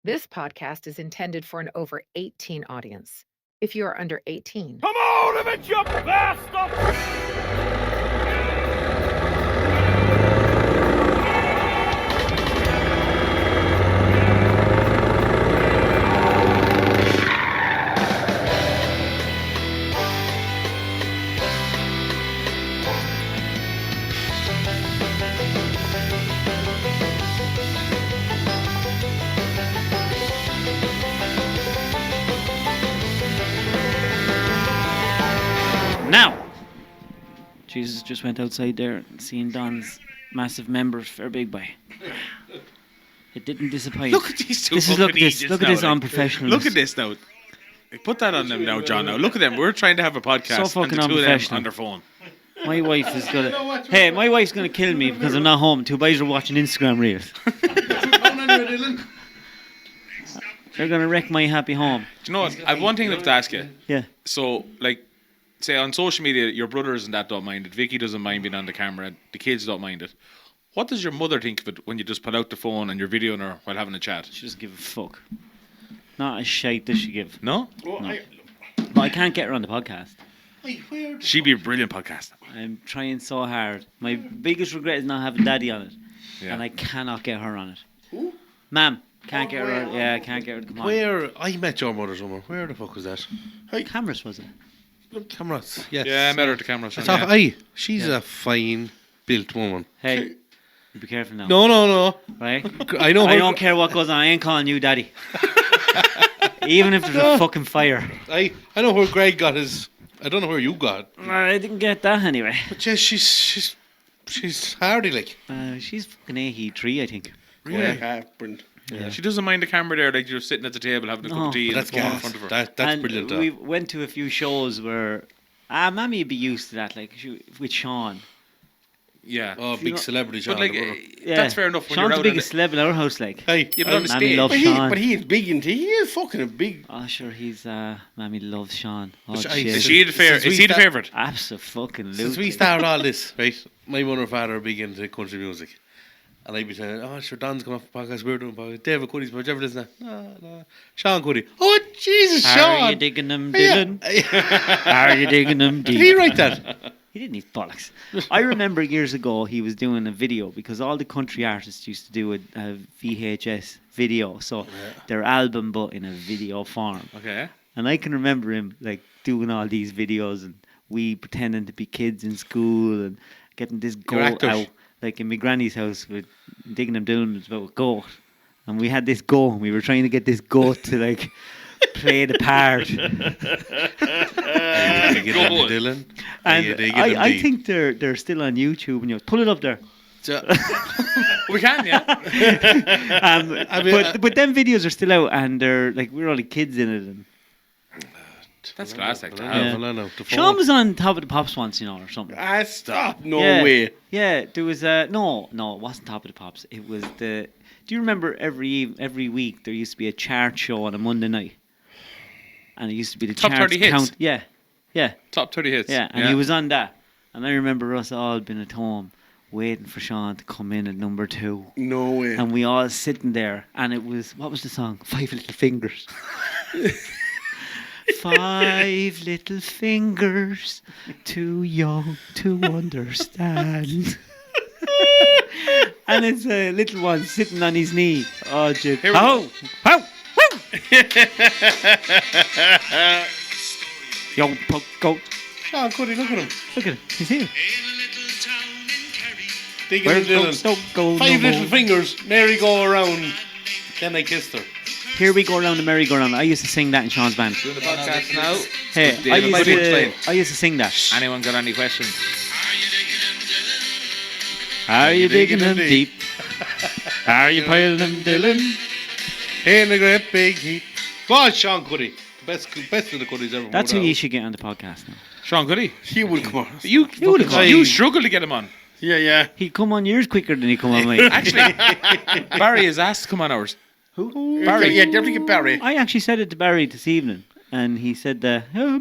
This podcast is intended for an over 18 audience. If you are under 18, Come out of it, you bastard! Now, Jesus just went outside there and seen Don's massive members for Big Boy. It didn't disappoint. Look at these two. Look at this unprofessional. Look at this now. Put that on them now, John. Now look at them. We're trying to have a podcast. So fucking and the two of them unprofessional. on their phone. My wife is gonna. Hey, my wife's gonna kill me because I'm not home. Two boys are watching Instagram reels. They're gonna wreck my happy home. Do you know what? I have one thing left to ask you. Yeah. So, like, say on social media, your brothers and that don't mind it. Vicky doesn't mind being on the camera. The kids don't mind it. What does your mother think of it when you just put out the phone and you're videoing her while having a chat? She doesn't give a fuck. Not a shite does she give. No? No. But I can't get her on the podcast. She'd be a brilliant podcast. I'm trying so hard. My biggest regret is not having Daddy on it, Yeah. and I cannot get her on it. Who? Ma'am, can't get her. Yeah, I can't get her to come on. Where I met your mother somewhere. Where the fuck was that? Cameras was it? Look, cameras. Yes. Yeah, I met her at the camera. I thought, she's a fine built woman. Hey, you be careful now. No. Right? I know. I don't care what goes on. I ain't calling you Daddy. Even if there's a fucking fire. I know where Greg got his. I don't know where you got. I didn't get that anyway. But yeah, she's hardy like. She's fucking 83, I think. Really? Brilliant. Yeah. She doesn't mind the camera there, like you're sitting at the table having a cup of tea and That's the phone in gas. front of her. That's And brilliant. we went to a few shows where Mammy would be used to that, like with Sean. Yeah. Oh, big celebrity Sean. But like, the brother. Yeah. that's fair enough when Sean's you're the out biggest celeb in our house, like. Hey, Yeah, but on the Mammy stage. loves But Sean. he is big into. He is fucking a big. Oh, sure, he's Mammy loves Sean. Oh, But shit. Is he the Since we favourite? Absolutely. Since we started all this, right? My mother and father are big into country music. And I'd be saying, oh, sure, Don's coming off the podcast, we're doing a podcast. David Cuddy's, whichever it is now. No. Sean Cuddy. Oh, Jesus, Sean. Are you digging them, Dylan? Are you digging them, Did he write that? He didn't need bollocks. I remember years ago he was doing a video because all the country artists used to do a VHS video. So their album, but in a video form. Okay. And I can remember him like doing all these videos and we pretending to be kids in school and getting this goat actors. out. Like in my granny's house with digging them down, it was about a goat. And we had this goat and we were trying to get this goat to like play the part. Dylan. And I think they're still on YouTube and you pull it up there. We can, yeah. But them videos are still out and they're like we're all the kids in it and That's classic. Yeah. Sean was on Top of the Pops once, or something. Stop. No Yeah. way. Yeah, there was no, it wasn't Top of the Pops. It was the. Do you remember every week there used to be a chart show on a Monday night, and it used to be the Top charts 30 hits. count. Yeah, Top 30 hits. yeah, and he was on that, and I remember us all being at home waiting for Sean to come in at number 2. No way. And we all sitting there, and it was what was the song? 5 Little Fingers. 5 little fingers, too young to understand. And it's a little one sitting on his knee. Oh, Jim. Here we go. Yo, go. Sean Cuddy, look at him. Look at him. He's here. Digging Where and Dylan. don't go 5 no little more. fingers, merry go around. Then I kissed her. Here we go around the merry-go-round. I used to sing that in Sean's band. Doing the podcast now. Hey, David Cuddy. I used to sing that. Anyone got any questions? Are you digging them deep? Are you piling them, Dylan? In a great big heap. Go on, Sean Cuddy. Best of the Cuddys ever. That's who you should get on the podcast now. Sean Cuddy. He would come on. You struggle to get him on. Yeah. He'd come on yours quicker than he come on mine. Actually, Barry is asked to come on ours. Who? Barry. Yeah, definitely get Barry. I actually said it to Barry this evening. and he said that I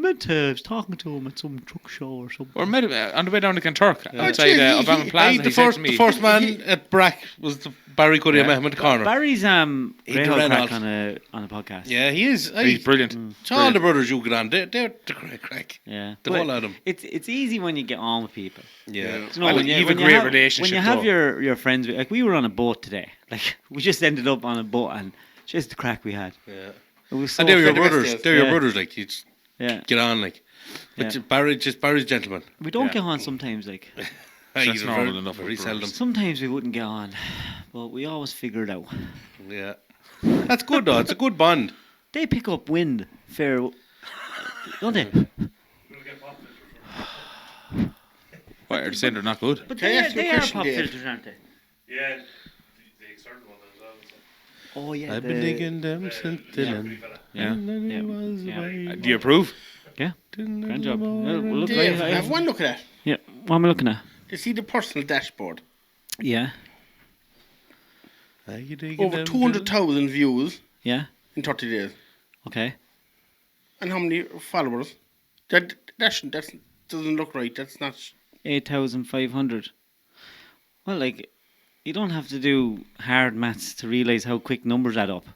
was talking to him at some truck show or something. Or maybe on the way down to Kanturk, outside Gee, Obama Plaza, he said to me, the first man at Brack was Barry Cuddy. I met him at the corner. Barry's great old ran crack off. on a podcast. Yeah, he is. he's brilliant. It's all the brothers you get on. They're the crack. Yeah, The whole of them. It's easy when you get on with people. Yeah. You know, And when you've a when great have, relationship, When you have though. your friends, like we were on a boat today. Like we just ended up on a boat, and just the crack we had. Yeah. It was so And they're your fun. brothers. days. They're your Yeah. brothers. Like you just Yeah, get on. Like, but Yeah. Barry's gentleman. we don't Yeah. get on sometimes. Like That's normal enough Very with seldom. brothers. sometimes we wouldn't get on, but we always figure it out. Yeah. That's good though. It's a good bond. They pick up wind fair, don't they? What, are they saying they're not good? But Can I ask you a they are question, pop Dave? filters, aren't they? Yeah, the external one as well. So. Oh yeah, I've been digging them since then. Yeah. And then Yeah. he was Yeah. away. Do you approve? Yeah, grand job. Well, look, Dave, I- have one look at that. yeah, what am I looking at? You see the personal dashboard. Yeah, Are you digging Over them 200,000 views yeah, in 30 days. okay. And how many followers? That doesn't look right. That's not. 8,500. Well, like, you don't have to do hard maths to realise how quick numbers add up.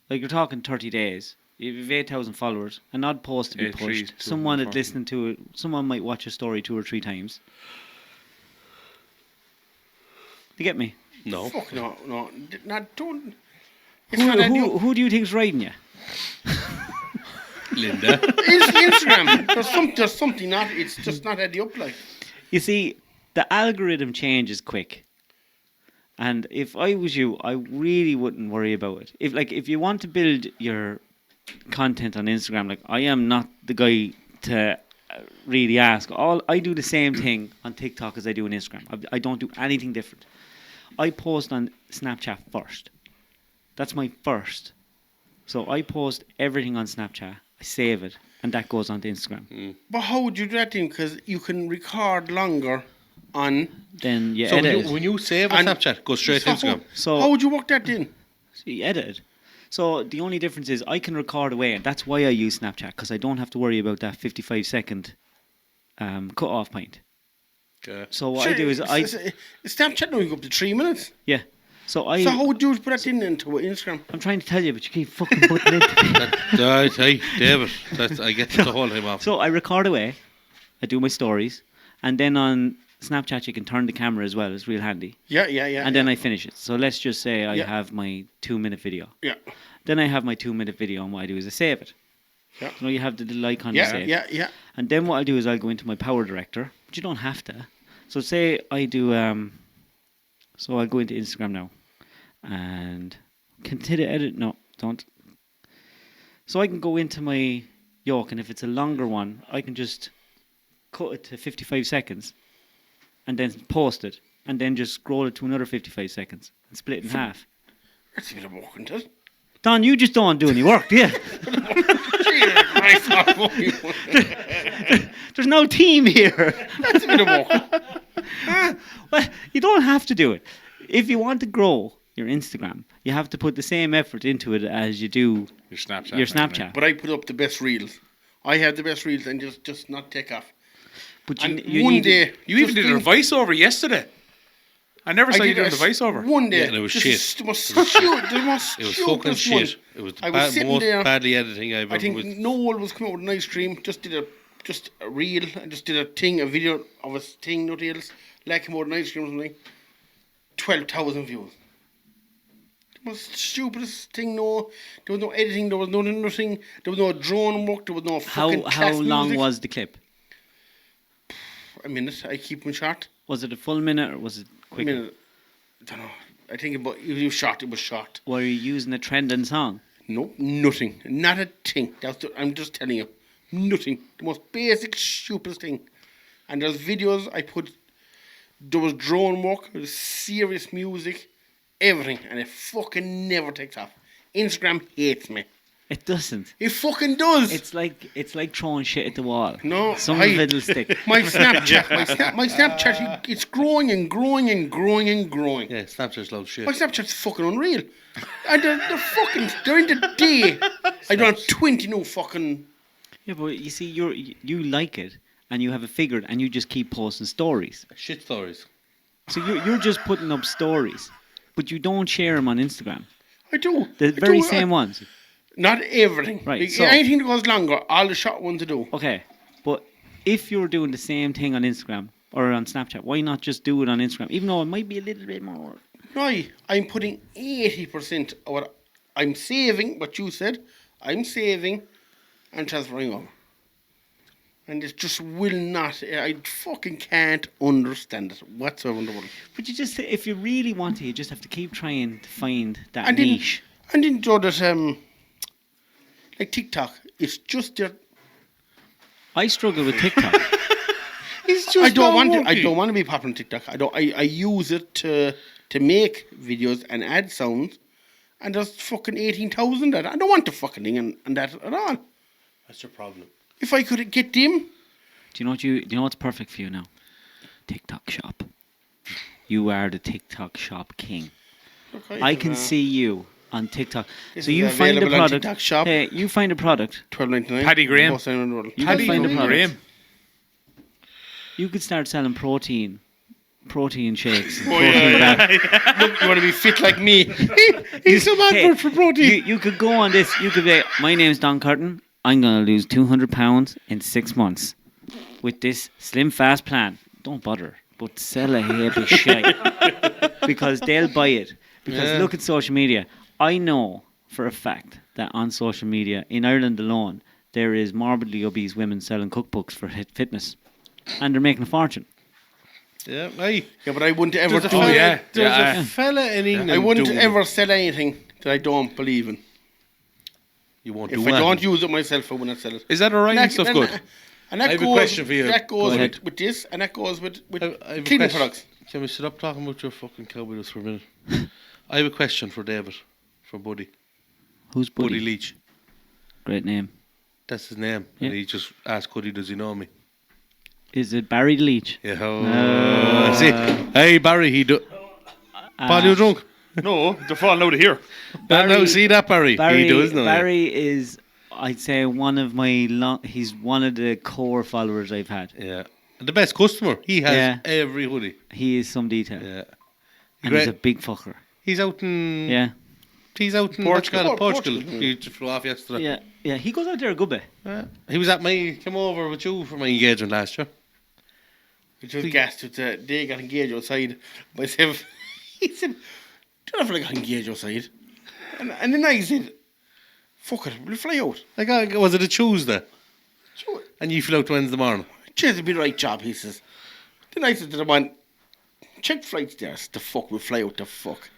Like, you're talking 30 days. You have 8,000 followers. An odd post to be 8,300, pushed. Someone had 240. listened to it. Someone might watch a story 2 or 3 times. You get me? No. Fuck no. Not don't. It's Who, not that who do you think's riding you? Linda. It's Instagram. There's something not. It's just not adding up like. You see, the algorithm changes quick. And if I was you, I really wouldn't worry about it. If you want to build your content on Instagram, like I am not the guy to really ask. I do the same thing on TikTok as I do on Instagram. I don't do anything different. I post on Snapchat first. That's my first. So I post everything on Snapchat. I save it, and that goes onto Instagram. But how would you do that thing? Because you can record longer on. Then you So edit it. when you save a And- Snapchat, go straight to Instagram. So How would you work that in? So you edit it. So the only difference is I can record away, and that's why I use Snapchat, because I don't have to worry about that 55-second cut-off point. Okay. So what I do is Snapchat now you go up to 3 minutes. yeah. So So how would you put that in into Instagram? I'm trying to tell you, but you keep fucking putting it. Hey, David, I get the whole time off. So I record away, I do my stories, and then on Snapchat you can turn the camera as well. It's real handy. Yeah. And then I finish it. So let's just say I Yeah. have my 2-minute video. Yeah. Then I have my 2-minute video, and what I do is I save it. Yeah. You know, you have the little icon to Yeah. save. Yeah. And then what I'll do is I'll go into my power director, but you don't have to. So say I do, so I'll go into Instagram now, and continue to edit. No, don't. So I can go into my yoke, and if it's a longer one, I can just cut it to 55 seconds, and then post it, and then just scroll it to another 55 seconds, and split it in half. That's a bit of work, isn't it? Don, you just don't do any work, do you? Jesus Christ, I'm fucking- There's no team here. That's a bit of work. Well, you don't have to do it. If you want to grow your Instagram, you have to put the same effort into it as you do Your Snapchat. your Snapchat. But I put up the best reels. I have the best reels and just not take off. But And you one need, day, You even just did a think- voiceover yesterday. I never saw you doing a the voiceover. One day, Yeah, and it was just shit. The most stupid, the most It was fucking stupidest one. shit. It was the I was sitting most there. badly editing I've I ever think with. Noel was coming out with an ice cream. Just did a reel. I just did a video of a thing. Nothing else. Like him out with an ice cream or something. 12,000 views. The most stupidest thing. No, there was no editing. There was nothing. There was no drone work. There was no fucking how class long music. was the clip? A minute. I keep them short. Was it a full minute or was it A quick? minute. I don't know. I think about you shot. It was shot. Were you using a trending song? No, nothing. Not a thing. I'm just telling you. Nothing. The most basic, stupidest thing. And there's videos I put. There was drone work, there was serious music, everything. And it fucking never takes off. Instagram hates me. It doesn't. It fucking does. It's like throwing shit at the wall. No, Some I- of it'll stick. My Snapchat, my Snapchat, it's growing and growing and growing and growing. Yeah, Snapchat's loud shit. My Snapchat's fucking unreal. And they're fucking, during the day, I don't have 20 new fucking Yeah, but you see, you like it, and you have it figured, and you just keep posting stories. Shit stories. So you're just putting up stories, but you don't share them on Instagram. I do. The I very do, same ones. Not everything. Right, Like, so- anything that goes longer, all the short ones I do. Okay, but if you're doing the same thing on Instagram or on Snapchat, why not just do it on Instagram? Even though it might be a little bit more. Right, I'm putting 80% of what I'm saving, what you said, I'm saving and transferring over. And it just will not, I fucking can't understand it whatsoever in the world. But you just, if you really want to, you just have to keep trying to find that And then, niche. and then Joe, that, like TikTok, it's just there. I struggle with TikTok. He's just I don't not want to. I working. don't want to be popular on TikTok. I use it to make videos and add sounds, and there's fucking 18,000 that I don't want the fucking thing and that at all. That's your problem. If I could get them, Do you know what's perfect for you now? TikTok shop. You are the TikTok shop king. okay, I can see you on TikTok. This So is you find a available on product. TikTok shop. Hey, you find a product. $12.99. Paddy Graham. Most anywhere in the world. You Paddy can find a product. Graham. You could start selling protein shakes. Oh, yeah. Look, you want to be fit like me? He's some advert for protein. You could go on this. You could be, my name's Don Curtin. I'm going to lose 200 pounds in 6 months with this slim fast plan. Don't bother, but sell a heap of shit because they'll buy it. Because look at social media. I know for a fact that on social media in Ireland alone, there is morbidly obese women selling cookbooks for fitness, and they're making a fortune. Yeah, aye. Yeah, but I wouldn't ever There's a do fella, it. yeah. there's Yeah, a fella in England. I wouldn't doing ever it. sell anything that I don't believe in. You won't If do I that. don't use it myself, I will not sell it. Is that alright and stuff good? And that I have a goes, question for you. That Go goes ahead. with this, and that goes with I have a cleaning question. products. Can we sit up talking about your fucking cowboys for a minute? I have a question for David, for Buddy. Who's Buddy Buddy? Leach. Great name. That's his name. Yeah. And he just asked Cuddy, does he know me? Is it Barry the Leach? Yeah. See, hey Barry, he do. Paul, you drunk? No, they're falling out of here. No, see that Barry? Barry, he does know. Barry is, I'd say, one of my he's one of the core followers I've had. Yeah. And the best customer. He has Yeah. every hoodie. He is some detail, Yeah. and Great. he's a big fucker. He's out in. Yeah, He's out in Portugal. Portugal. Portugal. He just flew off yesterday. yeah, yeah. He goes out there a good bit. He was at came over with you for my engagement last year. Which was gassed with they got engaged outside. Myself, he said, "Do you know if I got engaged outside?" And then I said, "Fuck it, we'll fly out." Like, was it a Tuesday? Sure. And you flew out Wednesday morning. Cheers, it'll be the right job, he says. Then I said to the man, "Check flights there. The fuck, we'll fly out the fuck."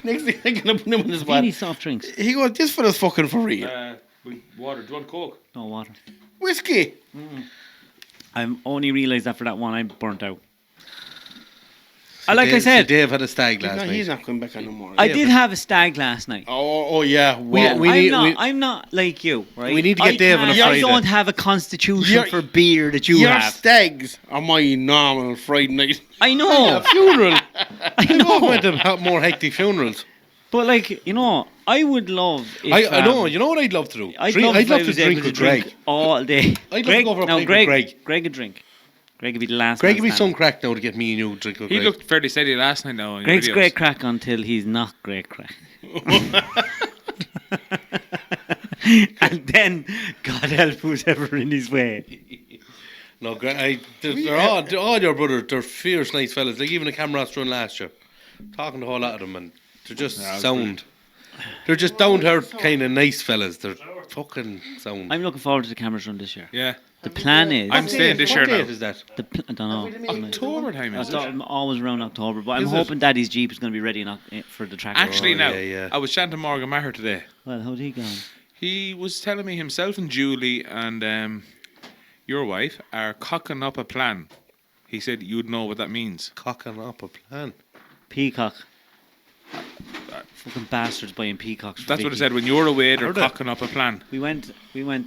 Next thing I get up on him on his Do you need bed. soft drinks? He goes, "This fella's fucking for real." Water. Do you want Coke? No water. Whiskey. I'm only realised after that one I burnt out. Like I Dave, said, Dave had a stag last night. He's not coming back on no more. I did have a stag last night. Oh yeah. Wow. I'm not like you, right? We need to get Dave on a I Friday. don't have a constitution You're- for beer that you Your have. stags are my normal Friday night. I know. Funeral. I Both know. went to more hectic funerals. But like, you know, I would love if, I know. You know what I'd love to do? I'd I'd love if I love to was able drink to with Greg. drink all day. I'd love to go for a pint with Greg. Greg would drink. Greg would be the last. Greg man give me some standing. crack now to get me and you drink with He Greg. looked fairly steady last night now. In Greg's videos. great crack until he's not great crack. And then, God help who's ever in his way. No, they're all your brothers. They're fierce, nice fellas. Like even the Camross run last year, talking to a whole lot of them, and they're just sound. They're just down to earth, kind of nice fellas. They're fucking sound. I'm looking forward to the cameras run this year. Yeah. The plan is, I'm staying this year What now. date is that? I don't know. October time I is it? thought I'm always around October, but I'm Is it? hoping Daddy's Jeep is going to be ready for the track. Actually, Oh, now yeah. I was chatting to Morgan Maher today. Well, how'd he go? He was telling me himself and Julie and your wife are cocking up a plan. He said you'd know what that means. Cocking up a plan. Peacock. Fucking bastards buying peacocks. For That's what Vicky. it said. When you're away, they're Are they? cocking up a plan. We went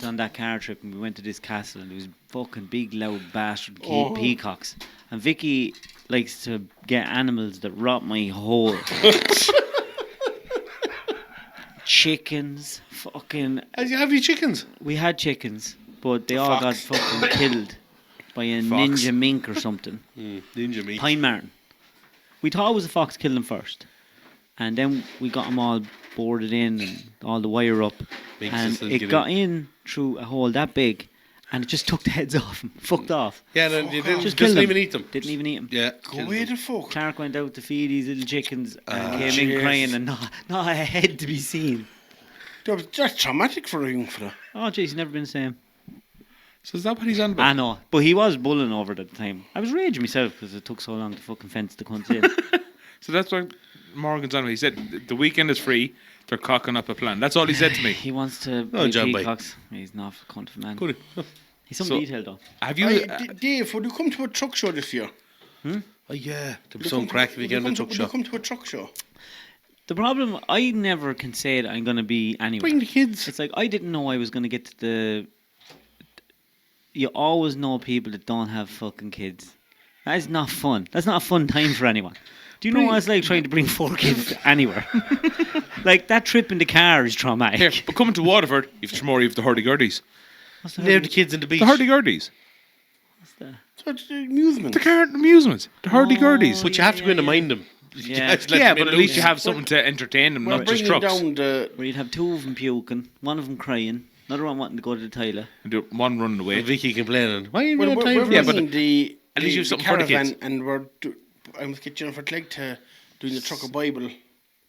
on that car trip and we went to this castle and it was fucking big loud bastard peacocks. And Vicky likes to get animals that rot my hole. chickens, fucking. Have you chickens? We had chickens, but they all got fucking killed by a ninja mink or something. Ninja meat. Pine Martin. We thought it was a fox killed them first, and then we got them all boarded in and all the wire up, Makes and sense, it get got in through a hole that big, and it just took the heads off them. Fucked off. Yeah, no, you didn't, Just doesn't killed even them. eat them. Didn't even eat them. Yeah. Go away the fuck. Clark went out to feed these little chickens and came jeez. in crying and not a head to be seen. That's traumatic for a young fella. Oh jeez, he's never been the same. So is that what he's on about? I know, but he was bullying over it at the time. I was raging myself because it took so long to fucking fence the cunts in. So that's what Morgan's on. He said the weekend is free. They're cocking up a plan. That's all he said to me. He wants to Oh, be John Boy. peacocks. He's not a cunt of a man. Good. He's some So- detail though. Have you? Dave, would you come to a truck show this year? Oh yeah. There'll be some crack if you get in a truck Would you shop. come to a truck show? The problem, I never can say that I'm going to be anywhere. Bring the kids. It's like I didn't know I was going to get to the. You always know people that don't have fucking kids. That is not fun. That's not a fun time for anyone. Do you know what it's like trying to bring 4 kids anywhere? Like that trip in the car is traumatic. Here, but coming to Waterford, you've Tramore, you've the hurdy-gurdies. What's the Leave the kids in the beach. The hurdy-gurdies. So it's amusement. The current amusements. The hurdy-gurdies. But you have to go in and mind them. You Yeah. can't just let Yeah, them but in at least loose. you have something to entertain them, We're not just bringing trucks. down the. Where you'd have 2 of them puking, 1 of them crying, another one wanting to go to the toilet. And do one running away. And Vicky complaining. Why are you We're, not we're, time we're for Yeah, this? but bringing the at least you have the something for the caravan, kids. and I must get Jennifer Clegg to doing the truck of Bible.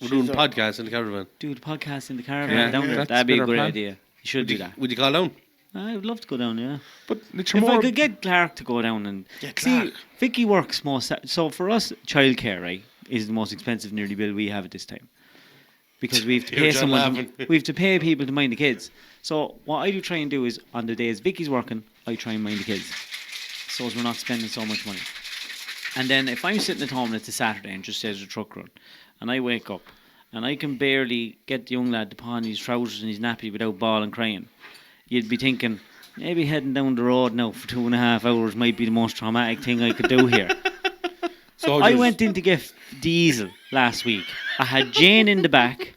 We're doing She's a- podcasts in the caravan. Do the podcast in the caravan Yeah, down yeah, there. that's That'd be a better great plan. idea. You should do that. Would you call down? I would love to go down, yeah. But the If I Tramore, could get Clark to go down and Get see, Clark. Vicky works most. So for us, childcare, right, is the most expensive nearly bill we have at this time, because we have to Hear pay John someone. laughing. We have to pay people to mind the kids. So what I do try and do is on the days Vicky's working, I try and mind the kids, so as we're not spending so much money. And then if I'm sitting at home and it's a Saturday and just says a truck run, and I wake up and I can barely get the young lad to pawn his trousers and his nappy without bawling crying, you'd be thinking, maybe heading down the road now for 2.5 hours might be the most traumatic thing I could do here. So I went in to get diesel last week. I had Jane in the back,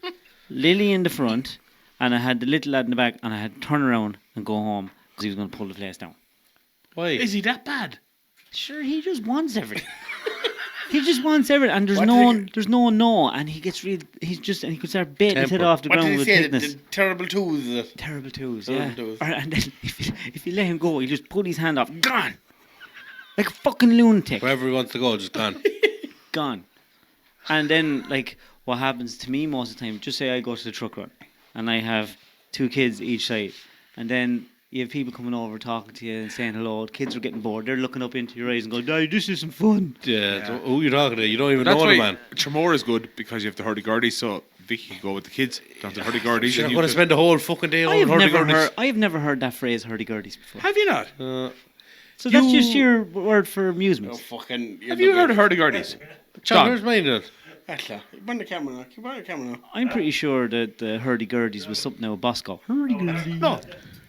Lily in the front, and I had the little lad in the back, and I had to turn around and go home because he was going to pull the place down. Why? is he that bad? Sure, he just wants everything. He just wants everything, and there's What no did one, there's no one, no, and he gets real. He's just, and he could start baiting his head Temper. off the What ground did he with say? The thickness. terrible twos. Terrible twos, Terrible yeah. twos. And then if you let him go, he just put his hand off, gone, like a fucking lunatic. Wherever he wants to go, just gone. Gone. And then, like, what happens to me most of the time, just say I go to the truck run and I have 2 kids each side, and then you have people coming over talking to you and saying hello. Kids are getting bored. They're looking up into your eyes and going, "Dad, this isn't fun." Yeah. So who you talking to? You don't even That's know the why man. Tramore is good because you have the hurdy-gurdies, so Vicky can go with the kids down to the hurdy-gurdies. You're and you going to could- spend the whole fucking day I on hurdy-gurdies. have never heard that phrase hurdy-gurdies before. Have you not? So that's you- just your word for Oh, amusement. fucking. Have you heard of hurdy-gurdies? John, John. where's mine then? Atla, keep on the camera now. Keep on the camera now. I'm pretty sure that the hurdy-gurdies was something out of Bosco. Hurdy-gurdy. No.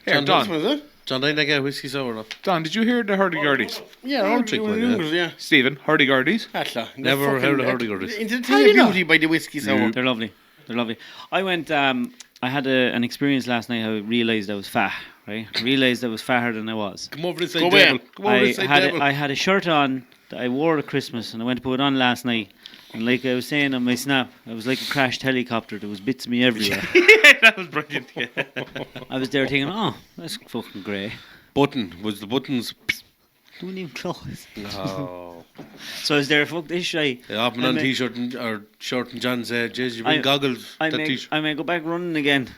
Here, John, This Don. was it? John, I get whiskey sour now. Don, did you hear the hurdy-gurdies? Yeah, I'll all drink the one, yeah. English, yeah. Stephen, hurdy-gurdies. Atla. Never heard of hurdy-gurdies. Into the How thing you of know? beauty by the whiskey sour. They're lovely. They're lovely. I went. I had an experience last night. I realised I was fat. Right. Realised I was fatter than I was. Come over this side Go away. table. Come over this side table. I had a shirt on that I wore at Christmas, and I went to put it on last night. And like I was saying on my snap, I was like a crashed helicopter. There was bits of me everywhere. That was brilliant. Yeah. I was there thinking, oh, that's fucking grey. Button. Was the buttons... Don't even close. Oh. So I was there, fuck this shy. Yeah, hopping I on may- t-shirt and, or shirt and John said, "Jeez, you bring I- goggles." I that may, t-shirt. I may go back running again.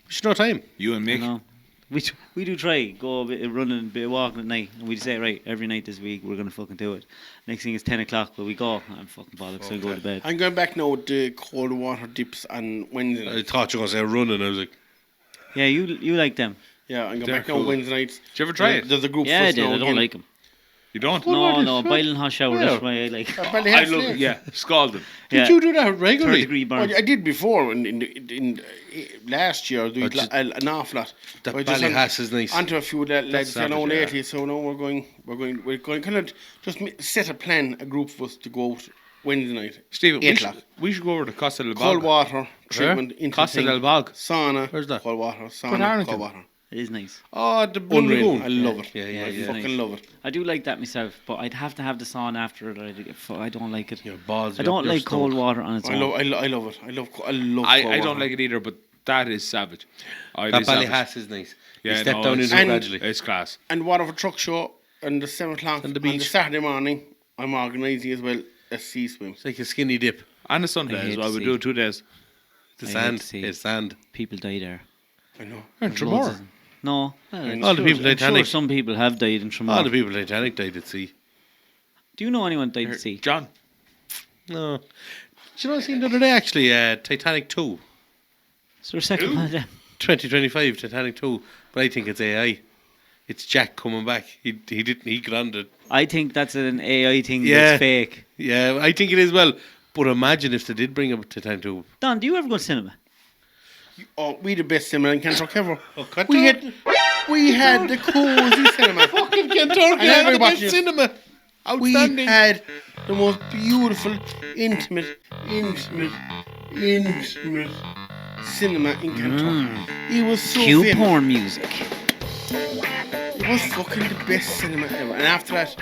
There's no time. You and You Mick. know. We do try go a bit of running, a bit of walking at night, and we say right every night this week we're gonna fucking do it. Next thing is 10 o'clock, but we go. I'm fucking bollocks. I go to bed. I'm going back now with the cold water dips on Wednesday I night. thought you were going to say running. I was like, Yeah, you like them? Yeah, I'm going They're back now cool. Wednesday nights. Did you ever try it? There's a group Yeah, I for us did. now I don't again. like them. You don't? No, boiling hot shower. Yeah. That's why I like. Probably I have love to. it. Yeah, scalded. Yeah. did you do that 3rd regularly? degree Well, burn. I did before in last year. I did just- an awful lot. That But just Ballyhass is nice. Onto a few lads That's you know savage, yeah. lately. So now we're going kind of just set a plan, a group of us to go out Wednesday night. Stephen, 8 o'clock. we should go over to Costa del Bog. Cold water treatment into Costa the thing. del Bog. Sauna. Where's that? Cold water. Port Sauna. Arlington. Cold water. It is nice. Oh, the Blue Unreal. Lagoon. I love it. Yeah, I yeah. fucking Nice. love it. I do like that myself, but I'd have to have the sauna after it. I don't like it. Your balls. I don't like cold water on its I own. love it. I love cold I water. don't like it either, but that is savage. It That is savage. Ballyhass is nice. Yeah, You step no, down it's- into it And- gradually. It's class. And Waterford Truck Show on the 7 o'clock On the on the beach. Saturday morning. I'm organising as well a sea swim. It's like a skinny dip. And a I Sunday hate as well. to We see. do 2 days. The I hate sand. to see. It's sand. People die there. I know. And There's loads Tremor. of- No. All the people I'm Titanic. sure some people have died in Tremor. All the people in Titanic died at sea. Do you know anyone that died at sea? John. No. Do you know what I seen the other day actually? Titanic 2. Is there a second one of them? 2025 Titanic 2. But I think it's AI. It's Jack coming back. He didn't. He grounded. I think that's an AI thing Yeah. that's fake. Yeah, I think it is well. But imagine if they did bring up Titanic 2. Don, do you ever go to cinema? Oh, we the best cinema in Kanturk ever. Oh, Kanturk. We had the cozy cinema. Fucking Kanturk, And yeah, the everybody- best cinema. We Outstanding. had the most beautiful, intimate cinema in Kanturk. It was so Cue famous. porn music. It was fucking the best cinema ever. And after that,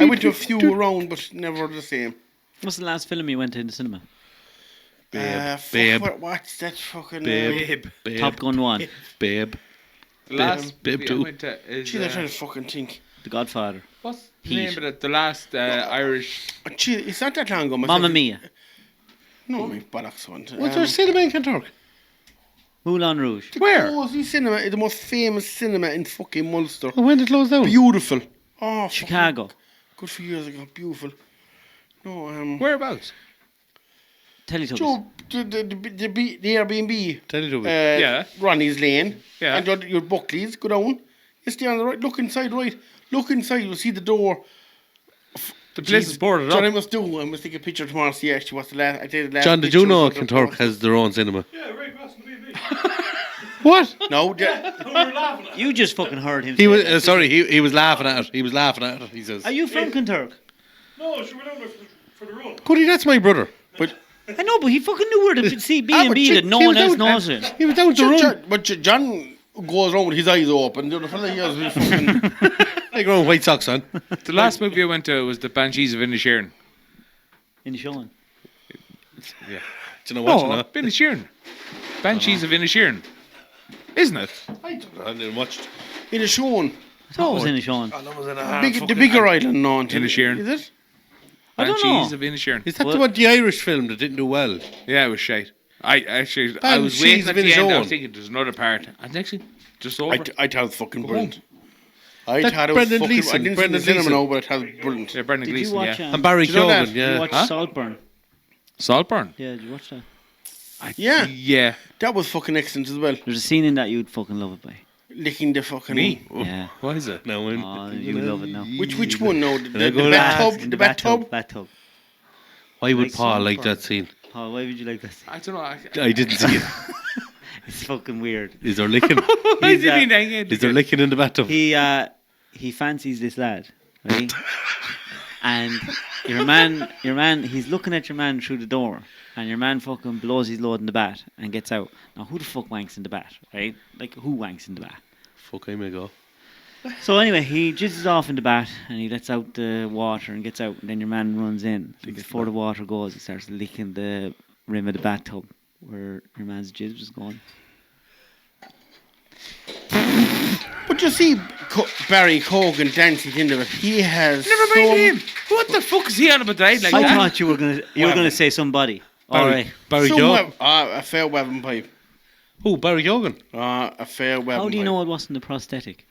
I went to a few around, but never the same. What's the last film you went to in the cinema? Babe. What's that fucking... Babe. Babe. Top Gun 1, Babe. The last Babe movie I too. went to is, Gee, I'm trying to fucking think. The Godfather, what's the Heat. name of it? The last Irish. Oh, gee, it's not that long ago. Mamma Mia, No, my bollocks one. Was there a cinema in Kanturk? Moulin Rouge. Where? Cozy cinema, the most famous cinema in fucking Munster. Oh, when did it close down? Beautiful. Oh, fucking Chicago. good few years ago. Beautiful. No, Whereabouts? Teletubbies. Joe, the Airbnb. Teletubbies. Yeah. Ronnie's Lane. Yeah. And your Buckley's, go down. You stay on the right, look inside, right. Look inside, you'll see the door. The place is boarded John, I up. must take a picture tomorrow, see actually what's the last. I did the last John, did picture you know of the- Kanturk has their own cinema? Yeah, right across from the B&B. What? No, We were laughing at it. You just fucking heard him. He say was that. sorry. He was laughing at it. He was laughing at it. He says, Are you from Kanturk? No, she went down there for the run. "Goody, that's my brother." but I know, but he fucking knew where the but B&B that no he one was else out- knows it. He was down to run. But John goes around with his eyes open. The other fella he has fucking. Like wearing white socks on. The last movie I went to was The Banshees of Inisherin. In the showing. Do you know what? Oh, Inisherin. Banshees of Inisherin. Isn't it? I don't know. I didn't watch. In a show. That was in the showing. The bigger island, no. Inisherin. Is it? I don't Banshees know. of Inisherin. Is that What? the one, the Irish film that didn't do well? Yeah, it was shite. I was Banshees waiting of at the end. I Inisherin. was thinking there's another part. And actually, just over. I thought it was fucking brilliant. I That's thought it was Brendan fucking. I Gleeson, didn't Brendan see the cinema Gleeson. now, but it was brilliant. Yeah, Brendan Did you Gleeson, watch yeah. And Barry Do you know Keoghan, that? Did you yeah. watch Huh? Saltburn? Saltburn. Yeah, did you watch that? Yeah. Yeah. That was fucking excellent as well. There's a scene in that you'd fucking love it by. Licking the fucking. Me? Yeah. What is it? No, Oh, you love it now. Which one now? The I go bathtub? In The bathtub? Bathtub. why would Like Paul like Saltburn. that scene? Paul, why would you like that? I don't know. I didn't see it. It's fucking weird. Is there licking? He's, Is there licking in the bathtub? He fancies this lad, right? And your man, he's looking at your man through the door, and your man fucking blows his load in the bat and gets out. Now, who the fuck wanks in the bat, right? Like, who wanks in the bat? Fuck, I may go. So anyway, he jizzes off in the bat, and he lets out the water and gets out, and then your man runs in. And before the water goes, he starts licking the rim of the bathtub where your man's jizz was going. But you see Barry Cogan dancing into it. He has. Never so mind him. What the fuck is he on about that? Like I that? thought you were gonna say somebody. All right. Barry some Keoghan. a fair weapon pipe. Oh, Barry Keoghan. A fair weapon. How do you pipe. know it wasn't a prosthetic?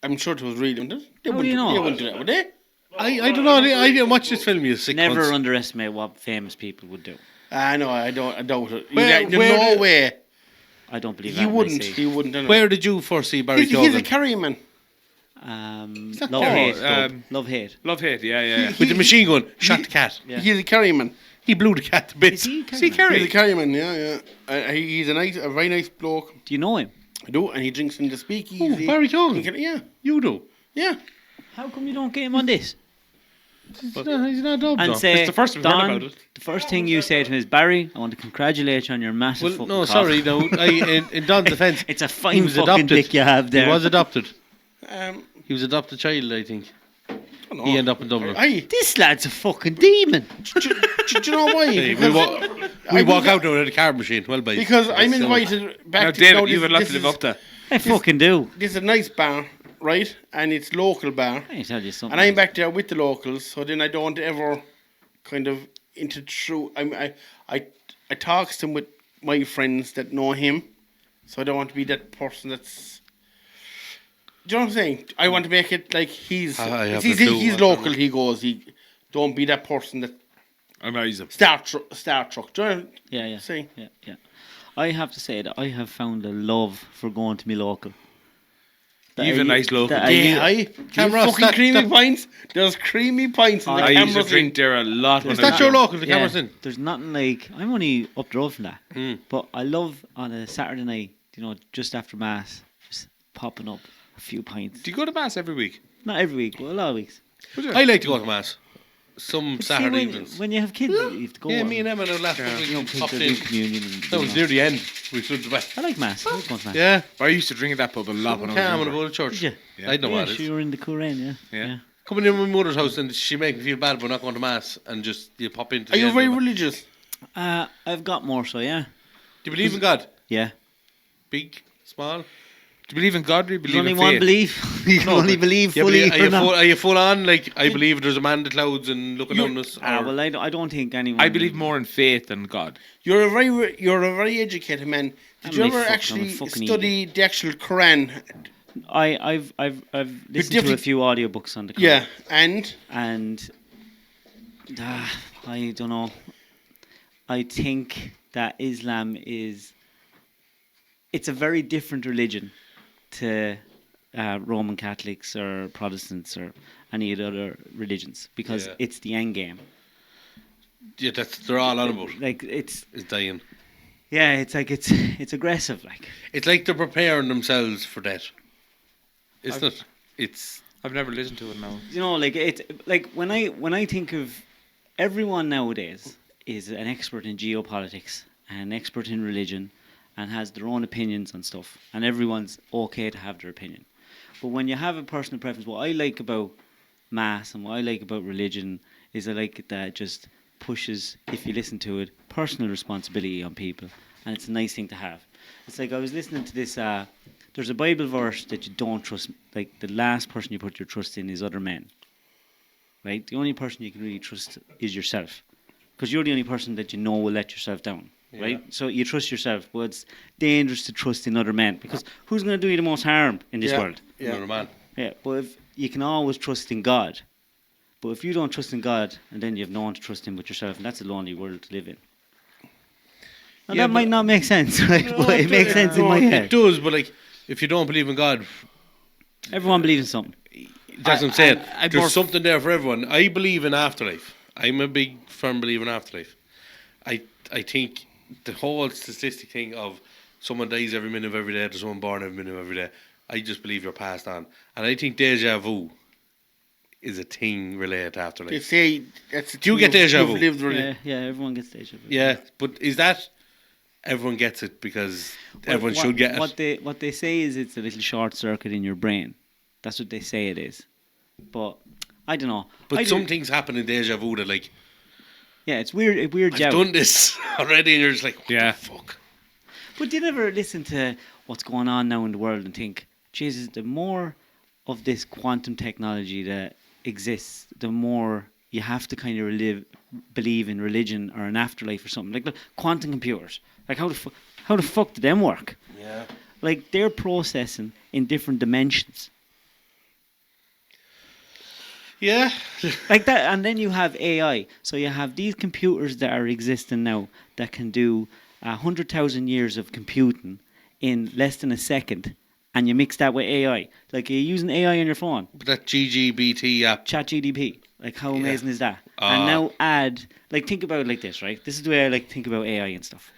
I'm sure it was real. They How do you know? They wouldn't do that, would they? I don't know. I didn't watch this film. You sick Never cunts. underestimate what famous people would do. No, I don't. I doubt it. Where- There's where no did- way. I don't believe He that. wouldn't. He wouldn't. Anyway. Where did you first see Barry He's a Keoghan? carryman. that Love Carol? hate. Love hate. Love hate. Yeah, yeah. With the machine gun, shot the cat. Yeah. He's a carryman. He blew the cat to bits. Is he See, He's a Kerry. carryman. Yeah. He's a very nice bloke. Do you know him? I do, and he drinks in the speakeasy. Oh, Barry Keoghan. Yeah, You do. yeah. How come you don't get him on this? He's not dubbed. And though. say, It's the first we've heard Don, about it. the first thing you say to him is, Barry, I want to congratulate you on your massive Well, fucking no, cock." sorry. No, in Don's defence, It's a he fine was fucking adopted. dick you have there. He was adopted. Um, He was adopted child, I think. I don't know. He ended up in Dublin. This lad's a fucking demon. Do you know why? Hey, Because we walk out there with a card machine. Well, by Because I'm invited back Now, to David, this- you would love this to live is- up to. I fucking do. This is a nice bar, right? And it's local bar. I tell you something. And I'm back there with the locals, so then I don't ever kind of intrude. I talk to him with my friends that know him, so I don't want to be that person that's. Do you know what I'm saying? I want to make it like he's. I have If a clue he's what local. He goes. He don't be that person that Amazing. Star Trek. Do you know what I'm Yeah. saying? Yeah. I have to say that I have found a love for going to me local. You've a nice local. Camera fucking creamy pints. There's creamy pints in the I used to cameras. drink there a lot. Is when I that was your young. local? The camera's in. There's nothing like. I'm only up the road from that. But I love on a Saturday night, just after Mass, just popping up a few pints. Do you go to mass every week? Not every week, but a lot of weeks. I like to go to mass. Some But see, Saturday when, evenings. when you have kids, you have to go. Yeah, on. me and Emma the last You week know, kids popped that in. do communion. And, That was near the end. We stood the back. I like Mass. I like going to Mass. Yeah. I used to drink at that pub a lot when I was Calm and younger. go to church. Did you? Yeah. I know Yeah, what it sure is. you were in the Korean, Yeah. Coming in with my mother's house and she make me feel bad for not going to mass and just you pop into Are the you end very of it. religious? I've got more, so yeah. Do you believe in God? Yeah. Big? Small? Do you believe in God or do you There's believe only in one faith? belief. You can only believe Yeah, but fully or not. are you full on? Like, I believe there's a man in the clouds and looking down us? Or, Well, I don't think anyone. I believe more in faith than God. You're a very educated man. Did you I'm ever like, fuck, I'm a actually fucking study the actual Quran? I've listened to a different- few audiobooks on the Quran. Yeah, and And I don't know. I think that Islam it's a very different religion to Roman Catholics or Protestants or any of the other religions because Yeah. it's the end game. yeah, they're all on about. Like it's dying. it's like it's aggressive. Like It's like they're preparing themselves for death. Isn't it? It's I've never listened to it now. like it's like when I think of everyone nowadays is an expert in geopolitics and an expert in religion and has their own opinions on stuff and everyone's okay to have their opinion. But when you have a personal preference, what I like about mass and what I like about religion is I like that it just pushes, if you listen to it, personal responsibility on people, and it's a nice thing to have. It's like I was listening to this. There's a Bible verse that you don't trust. Like the last person you put your trust in is other men. Right? The only person you can really trust is yourself, because you're the only person that you know will let yourself down. Right? So you trust yourself, but it's dangerous to trust in other men because who's going to do you the most harm in this world? another man. Yeah, but if you can always trust in God. But if you don't trust in God, and then you have no one to trust in but yourself, and that's a lonely world to live in. Now, Yeah, that might not make sense, right? But it makes sense in my It head. does, but like, if you don't believe in God, Everyone believes in something. that's what I'm saying. I'd There's more- something there for everyone. I believe in afterlife. I'm a big firm believer in afterlife. I think the whole statistic thing of someone dies every minute of every day, there's someone born every minute of every day. I just believe you're passed on, and I think deja vu is a thing related to they afterlife. say that's. Do you get deja vu? You've lived really. Yeah, everyone gets deja vu. Yeah, but is that everyone gets it because everyone should get it? What they say is it's a little short circuit in your brain. That's what they say it is. But I don't know. But I some do- things happen in deja vu that like yeah, it's weird. A weird I've job. done this already, and you're just like, what Yeah. the fuck? But do you never listen to what's going on now in the world and think, Jesus, the more of this quantum technology that exists, the more you have to kind of believe in religion or an afterlife or something. Like the quantum computers. Like how the fuck do them work? Yeah. Like they're processing in different dimensions. Yeah. Like that, and then you have AI. So you have these computers that are existing now that can do 100,000 years of computing in less than a second, and you mix that with AI. Like you're using AI on your phone, But that GGBT app. ChatGDP. Like how amazing is that? And now think about it like this, right? This is the way I like to think about AI and stuff.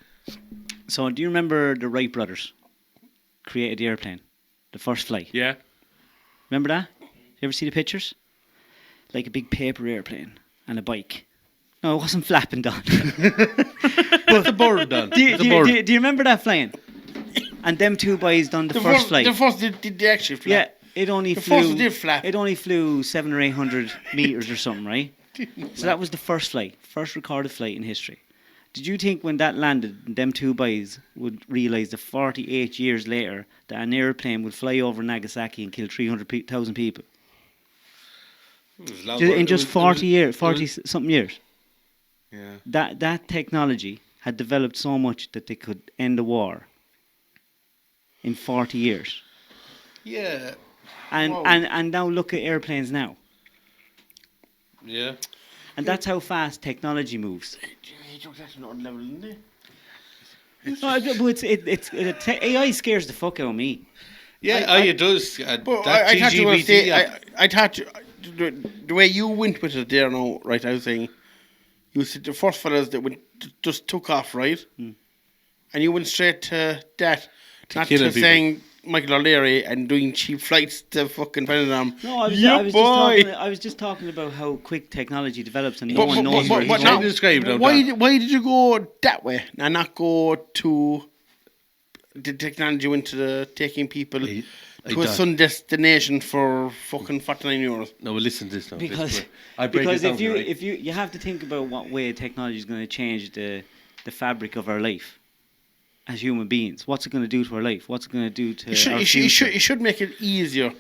So do you remember the Wright brothers created the airplane, the first flight? Yeah. Remember that? You ever see the pictures? like a big paper airplane and a bike. No, it wasn't flapping, Don. What's the bird done? do, you, The do, you, bird. do, you, do you remember that flying? And them two boys done the first flight. The first did they actually Yeah, flap? it only The flew. first did flap. It only flew 700 or 800 meters or something, right? So that was the first flight, first recorded flight in history. Did you think when that landed, them two boys would realise that 48 years later that an airplane would fly over Nagasaki and kill 300,000 people It was longer. in It just was- 40 years, it 40 was- something years? Yeah. That technology had developed so much that they could end a war in 40 years. Yeah. And Whoa. and now look at airplanes now. Yeah. And that's how fast technology moves. That's another level, isn't it? No, but AI scares the fuck out of me. Yeah, it does. But That I thought you were GGBT saying, app. I thought the way you went with it there now, right? I was saying, you said the first fellas that just took off, right? And you went straight to that, not killing to people. saying Michael O'Leary and doing cheap flights to fucking Vietnam. No, I was, Yeah, I was just talking about how quick technology develops and no one knows where but it's now- going. describe it out why there. why did you go that way and not go to the technology went to the taking people I to a don't. sun destination for fucking €49? No, well, listen to this now. Because I break because it down if to you, you right? if you have to think about what way technology is going to change the fabric of our life as human beings. What's it going to do to our life? What's it going to do to our future? It should make it easier.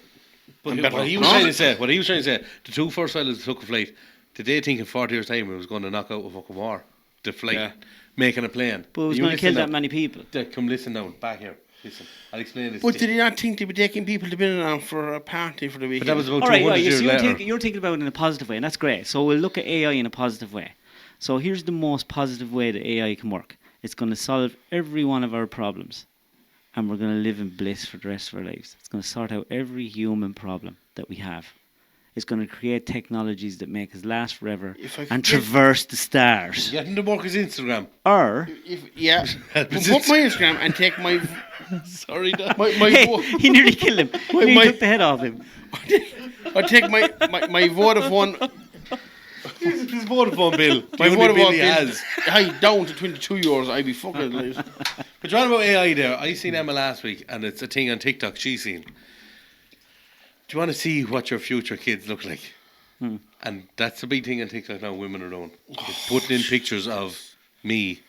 But and better. what he was No? trying to say, the two first fellas that took a flight, did they think in 40 years' time it was going to knock out a fucking war? The flight, Yeah. making a plane. But it was You going to kill listen that now. many people. Come listen now, back here. Listen, I'll explain this. But to did you. he not think they'd be taking people to Vietnam for a party for the weekend? But that was about All right, 200 right, years so later. you're thinking about it in a positive way, and that's great. So we'll look at AI in a positive way. So here's the most positive way that AI can work. It's going to solve every one of our problems, and we're going to live in bliss for the rest of our lives. It's going to sort out every human problem that we have. It's going to create technologies that make us last forever If I could and get- traverse the stars. Get him to work his Instagram. Or Yeah. But But put my Instagram and take my Sorry, Dad. my hey, vo- he nearly killed him. He nearly my- took the head off him. I take my Vodafone His Vodafone bill. my The only bill Vodafone he bill. has. Hey, down to €22. I'd be fucking like, But you're on about AI there. I seen Emma last week, and it's a thing on TikTok she's seen. Do you want to see what your future kids look like? And that's a big thing on TikTok now. Women are doing. It's putting in pictures of me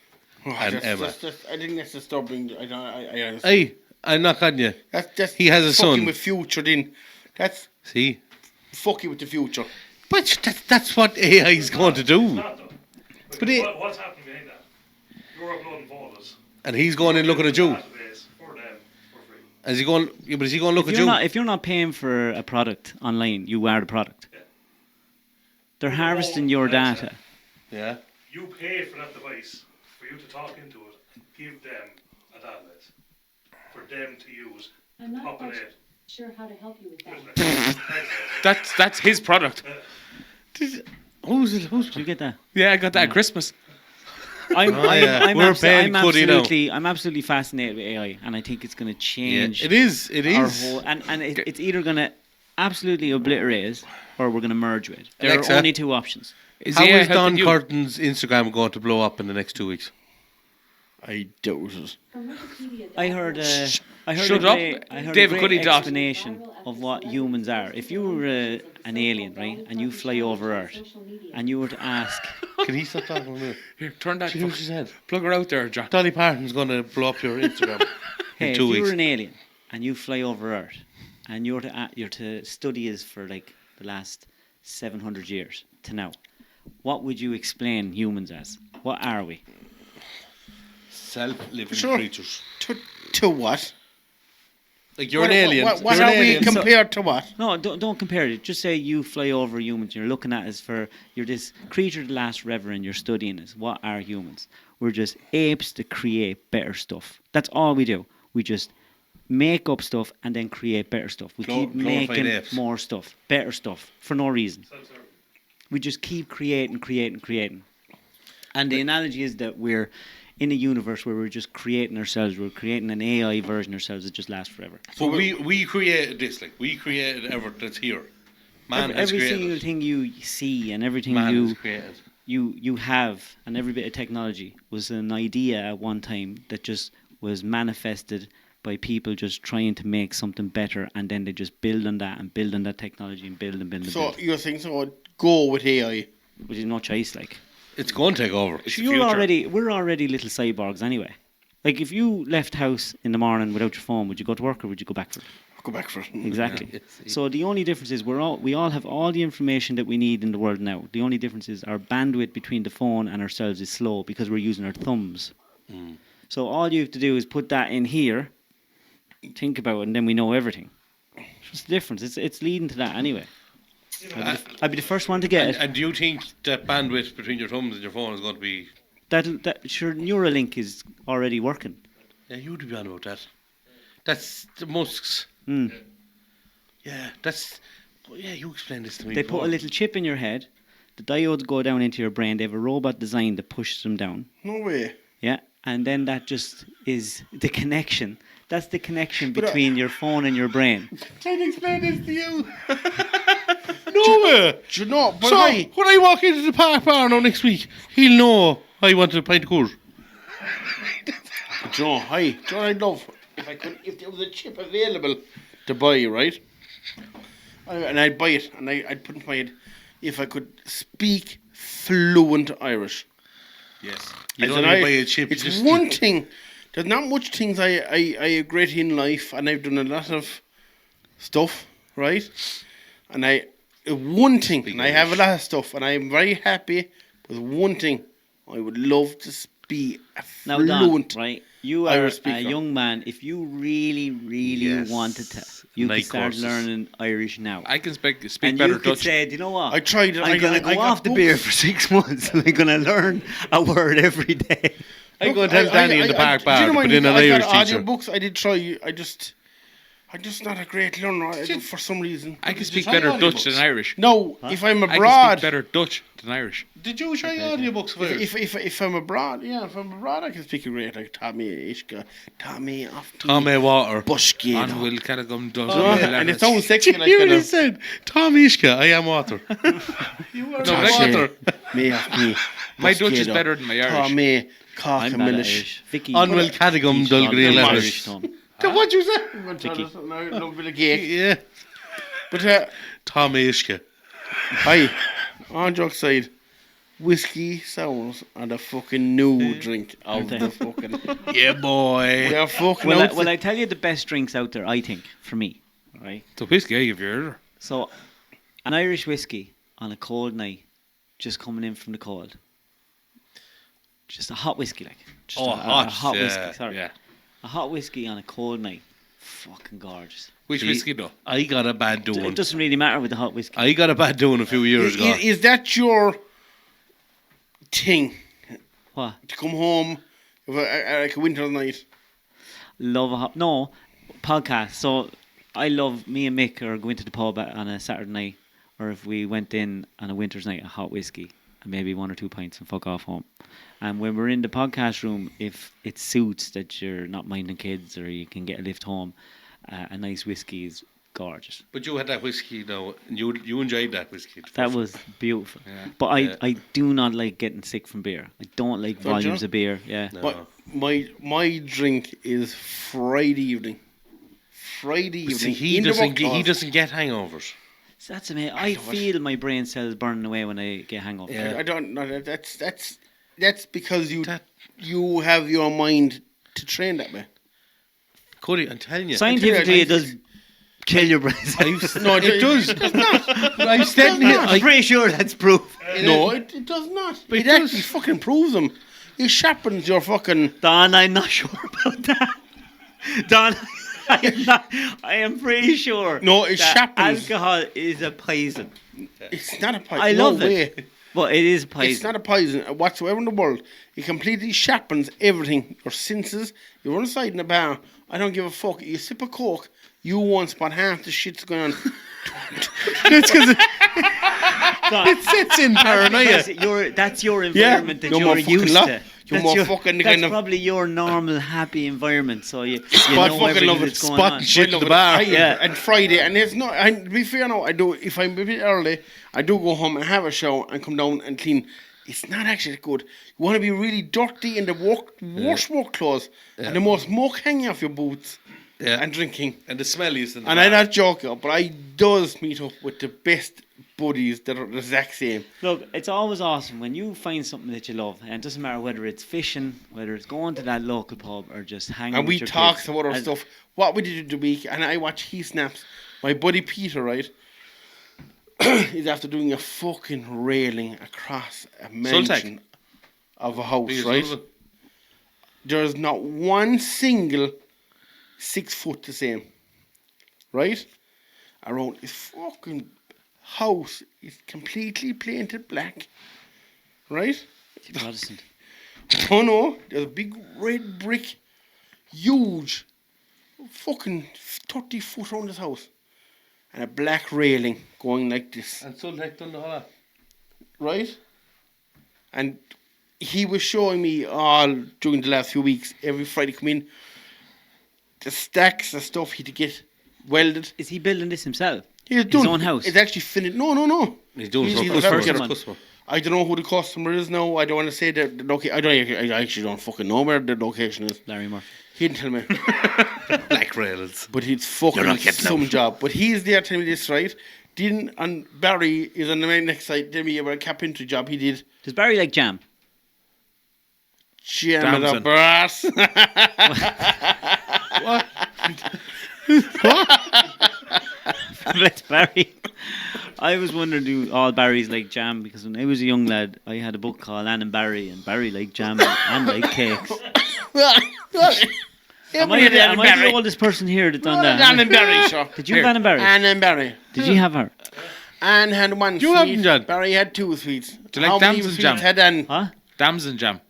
and Emma. I think that's disturbing. I honestly. Hey, I'm not cutting you. That's He has a fucking son. with future. Then that's See, fucking with the future. but that's what AI is going to do. Not though. But it- What's happening behind that? You're uploading photos. And he's going in looking at you. Database for them for free. Is he going? Yeah, but is he going to look at you? If you're not paying for a product online, you are the product. Yeah. They're harvesting your Alexa. data. Yeah. You pay for that device for you to talk into it and give them a database for them to use. I'm not quite Populate. sure how to help you with that. That's his product. Who's it? Who's Did you get that? Yeah, I got that at Christmas. yeah. We're paying Cuddy now. I'm absolutely fascinated with AI, and I think it's going to Yeah, change. it is. It our is. whole, and it's either going to absolutely obliterate it, or we're going to merge with it. There Alexa. are only two options. How AI is Don helping you? Curtin's Instagram going to blow up in the next 2 weeks? I doubt it. From Wikipedia, I heard Shut a up. great, I heard David a Cuddy great dot. explanation of what humans are. If you were an alien, right, and you fly over Earth, social media. and you were to ask, Can he stop talking about it? Here, turn that. She knows his head. Plug her out there, John. Dolly Parton's going to blow up your Instagram hey, in if 2 you weeks. were an alien and you fly over Earth, and you're to study us for like the last 700 years to now, what would you explain humans as? What are we? Self-living Sure. creatures. To what? Like you're an alien. What You're an are we alien. compared to what? No, don't compare it. Just say you fly over humans. You're looking at us you're this creature that lasts forever, and you're studying us. What are humans? We're just apes that create better stuff. That's all we do. We just make up stuff and then create better stuff. We keep Glorified making apes. more stuff, better stuff, for no reason. Self-serving. We just keep creating. And the analogy is that we're in a universe where we're just creating ourselves. We're creating an AI version of ourselves that just lasts forever. But we created this. Like we created everything that's here. Man has every created single it. thing you see and everything Man you has created. you have and every bit of technology was an idea at one time that just was manifested by people just trying to make something better, and then they just build on that and build on that technology and build and build and So build. you're saying go with AI. Which is no choice, like. It's going to take over. It's the We're future. already little cyborgs anyway. Like if you left house in the morning without your phone, would you go to work or would you go back for it? Go back for it. Exactly. Yeah. So the only difference is we all have all the information that we need in the world now. The only difference is our bandwidth between the phone and ourselves is slow because we're using our thumbs. So all you have to do is put that in here, think about it, and then we know everything. What's the difference? It's leading to that anyway. I'd be the first one to get it. And do you think that bandwidth between your thumbs and your phone is going to be... That sure, Neuralink is already working. Yeah, you'd be on about that. That's the Musk's. Mm. Yeah, that's... Yeah, you explained this to me They before. put a little chip in your head. The diodes go down into your brain. They have a robot design that pushes them down. No way. Yeah, and then that just is the connection. That's the connection But, between your phone and your brain. Trying to explain this to you. No way! Do you know? But So, I, when I walk into the park bar now next week, he'll know I wanted a pint of course. do you know, I'd love if there was a chip available to buy, right? And I'd buy it, and I'd put in my head if I could speak fluent Irish. Yes. As You don't in need I- to buy a chip. It's just one thing. There's not much things I regret in life, and I've done a lot of stuff, right? And one thing, and I have a lot of stuff, and I'm very happy with one thing. I would love to be a Now, Don, fluent. right? You are Irish a speaker. young man. If you really, really Yes. wanted to, you Night could start courses. learning Irish now. I can speak And better you could Dutch. say, do you know what? I tried it. I'm going to go off the beer for 6 months and I'm going to learn a word every day. I go and tell Danny in the park bar to put in an I Irish got teacher. audiobooks. I did try. I'm just not a great learner for some reason. I can Did you speak try better audiobooks? Dutch than Irish. No, if I'm I can abroad, speak better Dutch than Irish. Did you try audiobooks of Irish? if I'm abroad, I can speak a great like Tommy Ishka, Tommy off Tommy Water. Bushkin. On will Carragum does. And it sounds sexy like You that. really said, Tom Ishka, I am water. You are Tasha, water. Me off me. My Dutch is Bushkin, better than my Irish. Tommy, cock I'm and bad at millish. Irish. Vicky, Unwell Cadigum, teach Dull Don Green some Letters. Irish, Tom. What'd you say? Vicky. A little bit of cake. Yeah. But Tom Ishka. hi, on joke side, whiskey sours are the fucking new drink of they? the fucking. Yeah, boy. They are fucking Well, out. I tell you the best drinks out there, I think, for me. Right? The whiskey I give you earlier. So, an Irish whiskey on a cold night, just coming in from the cold. Just a hot whiskey, like. Just Oh, a hot, hot yeah, whiskey, sorry. Yeah. A hot whiskey on a cold night. Fucking gorgeous. Which See, whiskey though? I got a bad It doing. doesn't really matter with the hot whiskey. I got a bad doing a few years ago. Is that your thing What? to come home like a winter's night? Love a hot. No, podcast. So, I love, me and Mick are going to the pub on a Saturday night, or if we went in on a winter's night, a hot whiskey, and maybe 1 or 2 pints and fuck off home. And when we're in the podcast room, if it suits that you're not minding kids or you can get a lift home, a nice whiskey is gorgeous. But you had that whiskey though, and you enjoyed that whiskey. That was beautiful. Yeah. But Yeah. I do not like getting sick from beer. I don't like Don't volumes you? of beer. Yeah. No. My drink is Friday evening. Friday But evening. see, he in the doesn't workhouse. get hangovers. So that's amazing. I feel my brain cells burning away when I get hangover. Yeah. I don't know. That's because you have your mind to train that way. Cody, I'm telling you. Scientifically, it does kill your brain cells. No, it does. It does not. I'm standing here. I'm pretty sure that's proof. No, it does not. But it it does. actually fucking proves them. It sharpens your fucking. Don, I'm not sure about that. Don, I am pretty sure. No, it that sharpens. alcohol is a poison. It's not a poison. I love no it. way. But it is poison. It's not a poison whatsoever in the world. It completely sharpens everything. Your senses. You run aside in a bar. I don't give a fuck. You sip a coke. You won't spot half the shit's going on. It's because Don, it sits in paranoia. that's your environment that You're you're more fucking used to. more fucking that's kind of. probably your normal happy environment. So you Spot know fucking everything love it. that's going Spot on. and shit I at the love bar. it. Yeah. And Friday, and it's not. And to be fair, now I do. If I'm a bit early, I do go home and have a shower and come down and clean. It's not actually good. You want to be really dirty in the worst work clothes and the most smoke hanging off your boots and drinking. And the smelliest in the And bar. I'm not joking, but I does meet up with the best buddies that are the exact same. Look, it's always awesome when you find something that you love, and it doesn't matter whether it's fishing, whether it's going to that local pub, or just hanging. And with we your talk kids. about our And stuff. What we did the week, and I watch He Snaps. My buddy Peter, right, is after doing a fucking railing across a mansion of a house, Peter right? Sullivan. There's not one single 6 foot the same, right? Around his fucking house is completely painted black, right? Is he Protestant? Oh no, there's a big red brick, huge, fucking 30 foot around his house, and a black railing going like this, And Sultek done the whole lot. right? And he was showing me all during the last few weeks, every Friday come in, the stacks of stuff he'd get welded. Is he building this himself? He's His own house? It's actually finished. No. He's doing He's it the for first customer. one. Customer. I don't know who the customer is now. I don't want to say that. I actually don't fucking know where the location is. Larry Murphy. He didn't tell me. Black rails. But it's fucking some job. But he's there telling me this, right? And Barry is on the next side telling me about a carpentry job he did. Does Barry like jam? Jam it up, Damson. brass. Bless Barry. I was wondering, do all Barrys like jam? Because when I was a young lad, I had a book called Anne and Barry liked jam and liked cakes. Am I the oldest person here that done that? Anne and Barry, sure. Did you have Anne and Barry? Anne and Barry. Did you have her? Anne had one You have sweet. them, John? Barry had 2 sweets. Do you like How many Damson sweets jam? had Anne? Huh? Damson jam.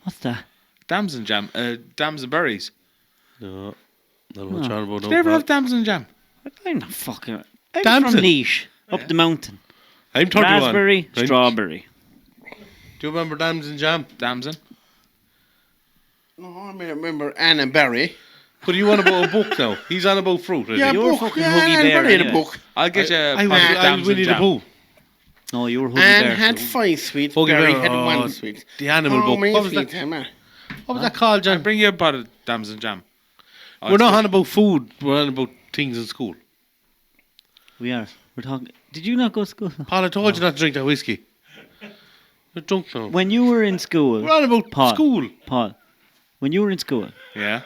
What's that? Damson jam. Damson berries. No. Not much on about Did you ever have Damson jam? I'm not fucking. I'm Damson. from Niche, up the mountain. I'm 31. Raspberry, Right? strawberry. Do you remember Dams and Jam? Damson. No, I remember Anne and Barry. But you on about a book now? He's on about fruit, I Yeah, think. You were book. fucking Yeah, Huggy Anne and Bear Barry had a anyway. book. I'll get you a I packet was of Damson Winnie the jam. Pooh. No, you were Huggy Anne Bear. had 5 sweets. Huggy Barry Bear, had oh, 1 sweet. The animal How book. many What was sweets that? had man? What was that called, I'll John? bring you a pot of Damson jam. Oh, We're it's not good. on about food. We're on about things in school. We are. We're talking. Did you not go to school? Paul, I told you not to drink that whiskey. You're drunk now. When you were in school, We're on about Paul. school. Paul, when you were in school, Yeah.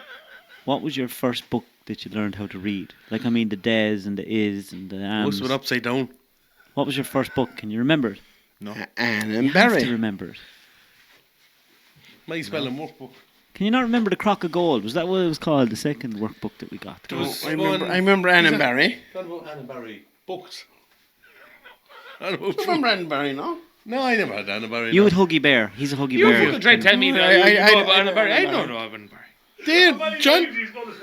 what was your first book that you learned how to read? Like, I mean, the Des and the Is and the Must Ams. have been upside down. What was your first book? Can you remember it? Anne You and have to Barry. remember it. My spelling workbook. Can you not remember the Crock of Gold? Was that what it was called? The second workbook that we got. There was I remember Anne and Barry. What about Anne and Barry? Books. I don't know. I remember Anne and Barry, no? No, I never had Anne and Barry. You no. had Huggy Bear. He's a Huggy You Bear. fucking try to tell me that I- you I- know about I- Anna Barry. I I- don't know Anna Barry. There,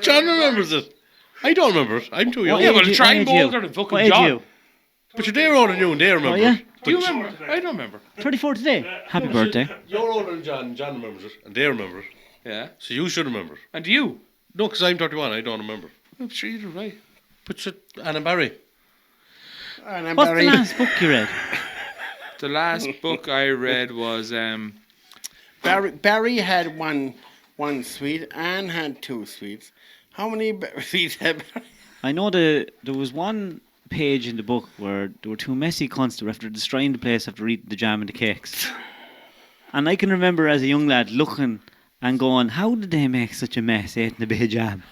John remembers it. I don't remember it. I'm too young. What Yeah, age well, you- try and what age you? bolder than fucking What age John. you? But you're there older than you and they remember Oh, yeah? it. Do you remember? I don't remember. 34 today. Happy birthday. You're older than John and John remembers it. And they remember it. Yeah. So you should remember it. And you? No, because I'm 31. I don't remember. I'm sure you're right. But you Anne and Barry. Anne and What's Barry. the last book you read? The last book I read was Barry had one sweet. Anne had 2 sweets. How many sweets had Barry? I know there was one page in the book where there were 2 messy cunts that were after destroying the place after eating the jam and the cakes. And I can remember as a young lad looking and going, how did they make such a mess eating the bit of jam?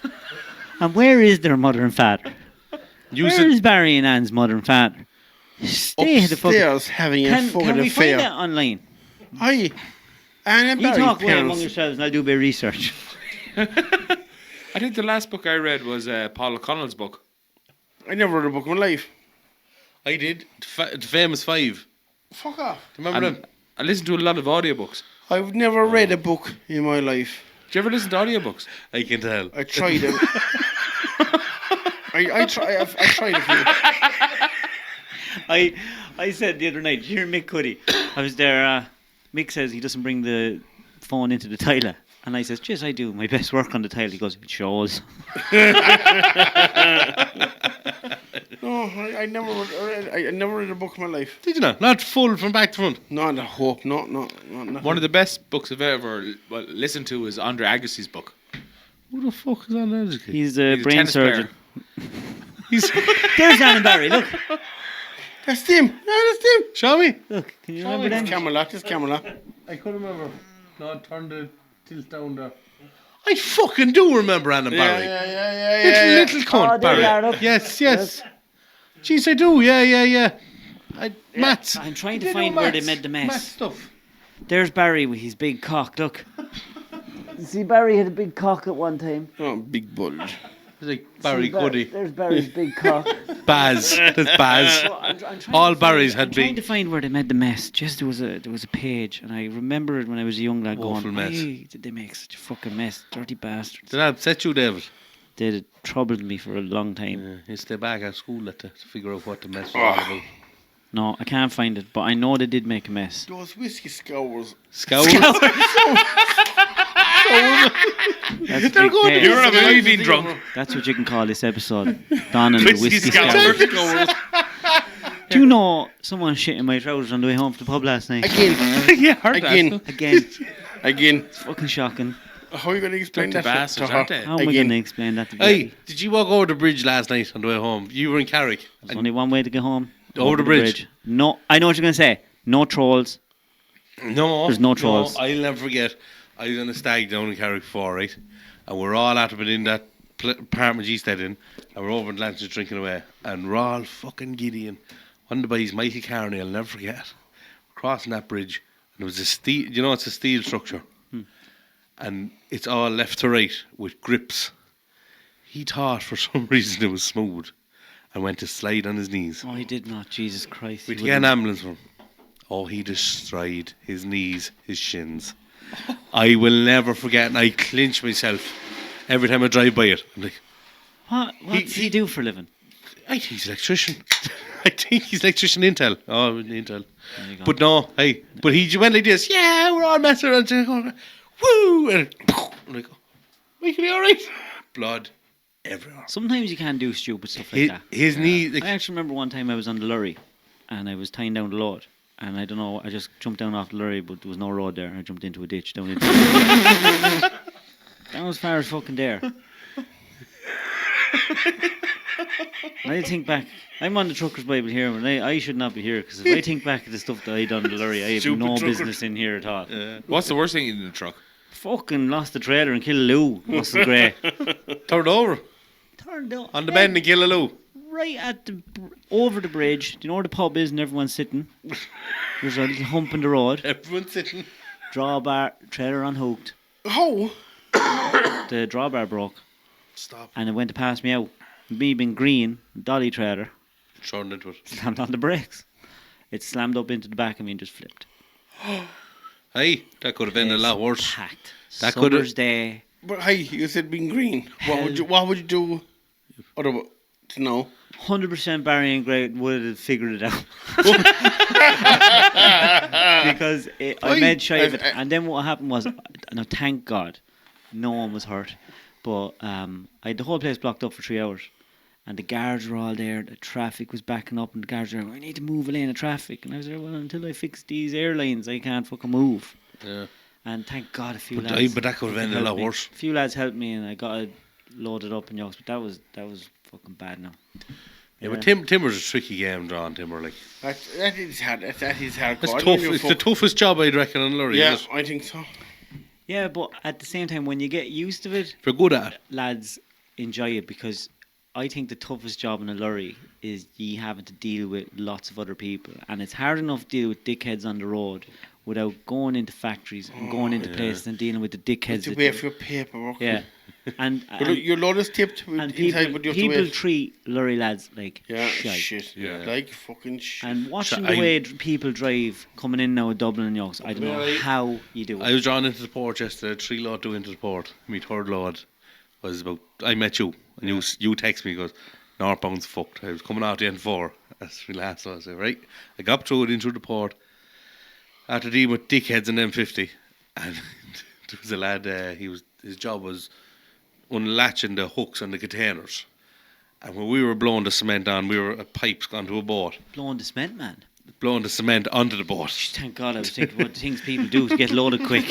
And where is their mother and father? You Where said is Barry and Anne's mother and father? Stay the fuck. Upstairs having a Can fucking we affair. find that online? Aye. Anne and You Barry talk away among parents. yourselves and I'll do a bit of research. I think the last book I read was Paul O'Connell's book. I never read a book in my life. I did. The famous 5. Fuck off. Remember And them? I listened to a lot of audiobooks. I've never read a book in my life. Do you ever listen to audiobooks? I can tell. I tried it. I tried a few. I said the other night, did you hear Mick Cuddy? I was there. Mick says he doesn't bring the phone into the toilet. And I says, "Yes, I do my best work on the toilet." He goes, "It shows." No, I never read a book in my life. Did you not? Not full from back to front. No, I hope not. No. One of the best books I've ever listened to is Andre Agassi's book. Who the fuck is on that? He's a He's a brain tennis surgeon. He's There's Alan Barry. Look, That's Tim. Yeah, that's Tim. show me. look. Can you remember It's them? Camelot. It's Camelot. I couldn't remember. No, turn the tilt down there. I fucking do remember Anna Barry. Yeah. Little cunt Oh, there you are, Barry. look. Yes. Jeez, I do. Yeah. Maths. I'm trying to They do find where they maths. made the Maths mess. stuff. There's Barry with his big cock. Look. You see, Barry had a big cock at one time. Oh, big bulge. It's like Barry Cuddy. There's Barry's big cock. Baz. That's Baz. I'm trying All to Barrys find- had I'm trying big. to find where they made the mess. Just there was a page, and I remember it when I was a young lad Awful going, mess. "Why did they make such a fucking mess? Dirty bastards." Did that upset you, David? It troubled me for a long time. Yeah, you stay back at school to figure out what the mess was all about. No, I can't find it, but I know they did make a mess. Those whiskey scours. Scout. That's, They're going to big be pay. Have you been drunk? That's what you can call this episode. Don and the Whiskey Whiskey Scour. Scour. Do you know someone shit in my trousers on the way home from the pub last night? Again. Yeah, heard that. Again. It's Fucking shocking. How are you going to explain Dirty that bastards, to her? aren't they? How am I Again. going to explain that to Hey, Becky? did you walk over the bridge last night on the way home? You were in Carrick. There's only one way to get home. Over the bridge. No, I know what you're going to say. No trolls. No, There's no trolls. I'll never forget. I was on a stag down in Carrick before, right? And we're all out of it in that apartment G stayed in. And we're over in Lancashire drinking away. And we're all fucking giddy. And one of the boys, Michael Carney, I'll never forget. Crossing that bridge. And it was a steel, it's a steel structure. And it's all left to right with grips. He thought for some reason it was smooth. And went to slide on his knees. Oh, he did not. Jesus Christ. We He had to get an wouldn't- ambulance for him. Oh, he destroyed his knees, his shins. I will never forget, and I clinch myself every time I drive by it. I'm like, What does he do for a living? I think he's an electrician. I think he's electrician Intel. Oh, Intel. There you go. But no, but he went like this. Yeah, we're all messing around. Going, woo! And I'm like, Michael, you all right? Blood everywhere. Sometimes you can do stupid stuff like that. His knee. Like, I actually remember one time I was on the lorry and I was tying down the load. And I don't know, I just jumped down off the lorry, but there was no road there. I jumped into a ditch down into That was far as fucking there. And I think back, I'm on the Trucker's Bible here, and I should not be here, because if I think back at the stuff that I done on the lorry, I have Stupid no trucker. business in here at all. What's the worst thing in the truck? Fucking lost the trailer and killed Lou. Russell Gray. turned over Turned out on the bend and Killaloo. right at over the bridge. Do you know where the pub is and everyone's sitting? There's a little hump in the road. Everyone's sitting. Drawbar, trailer unhooked. How? The drawbar broke Stop. and it went to pass me out. Me being green, dolly trailer, Turned into it. slammed on the brakes. It slammed up into the back of me and just flipped. Hey, that could have been a lot worse. Packed. That could've- Summer's day. But hey, you said being green. What would you do? To know? 100% Barry and Gray would have figured it out. Because I made shy of it. And then what happened was, now thank God, no one was hurt. But I had the whole place blocked up for 3 hours. And the guards were all there, the traffic was backing up, and the guards were like, I need to move a lane of traffic. And I was like, well, until I fix these airlines, I can't fucking move. Yeah. And thank God a few But, lads. but that could have been a helped lot me. worse. A few lads helped me, and I got it loaded up in yokes. But that was fucking bad now. Yeah, but Timber's a tricky game, drawn Timber. Like That is hard. That is hard. it's tough. It's the toughest job I'd reckon on lorry. Yeah, Is it? I think so. Yeah, but at the same time, when you get used to it, If you're good at it. lads enjoy it, because I think the toughest job in a lorry is you having to deal with lots of other people, and it's hard enough to deal with dickheads on the road without going into factories and going into places and dealing with the dickheads. To that wait do- for your paperwork. yeah, and Your load is tipped and inside, people, but you have to people wait. treat lorry lads like Yeah, shite. shit. Yeah. Like fucking shit. And watching So the way people drive coming in now with Dublin and Yokes, I don't know Really? how you do it. I was drawn into the port yesterday. 3 load due into the port. My third load was about. I met you and you text me. Goes northbound's fucked. I was coming out the N4. That's my last one. I said right. I got through it into the port. After dealing with dickheads in M50, and there was a lad. His job was unlatching the hooks on the containers. And when we were blowing the cement on, we were at pipes onto a boat, Blowing the cement, man. blowing the cement onto the boat. Thank God I was thinking what things people do to get loaded quick.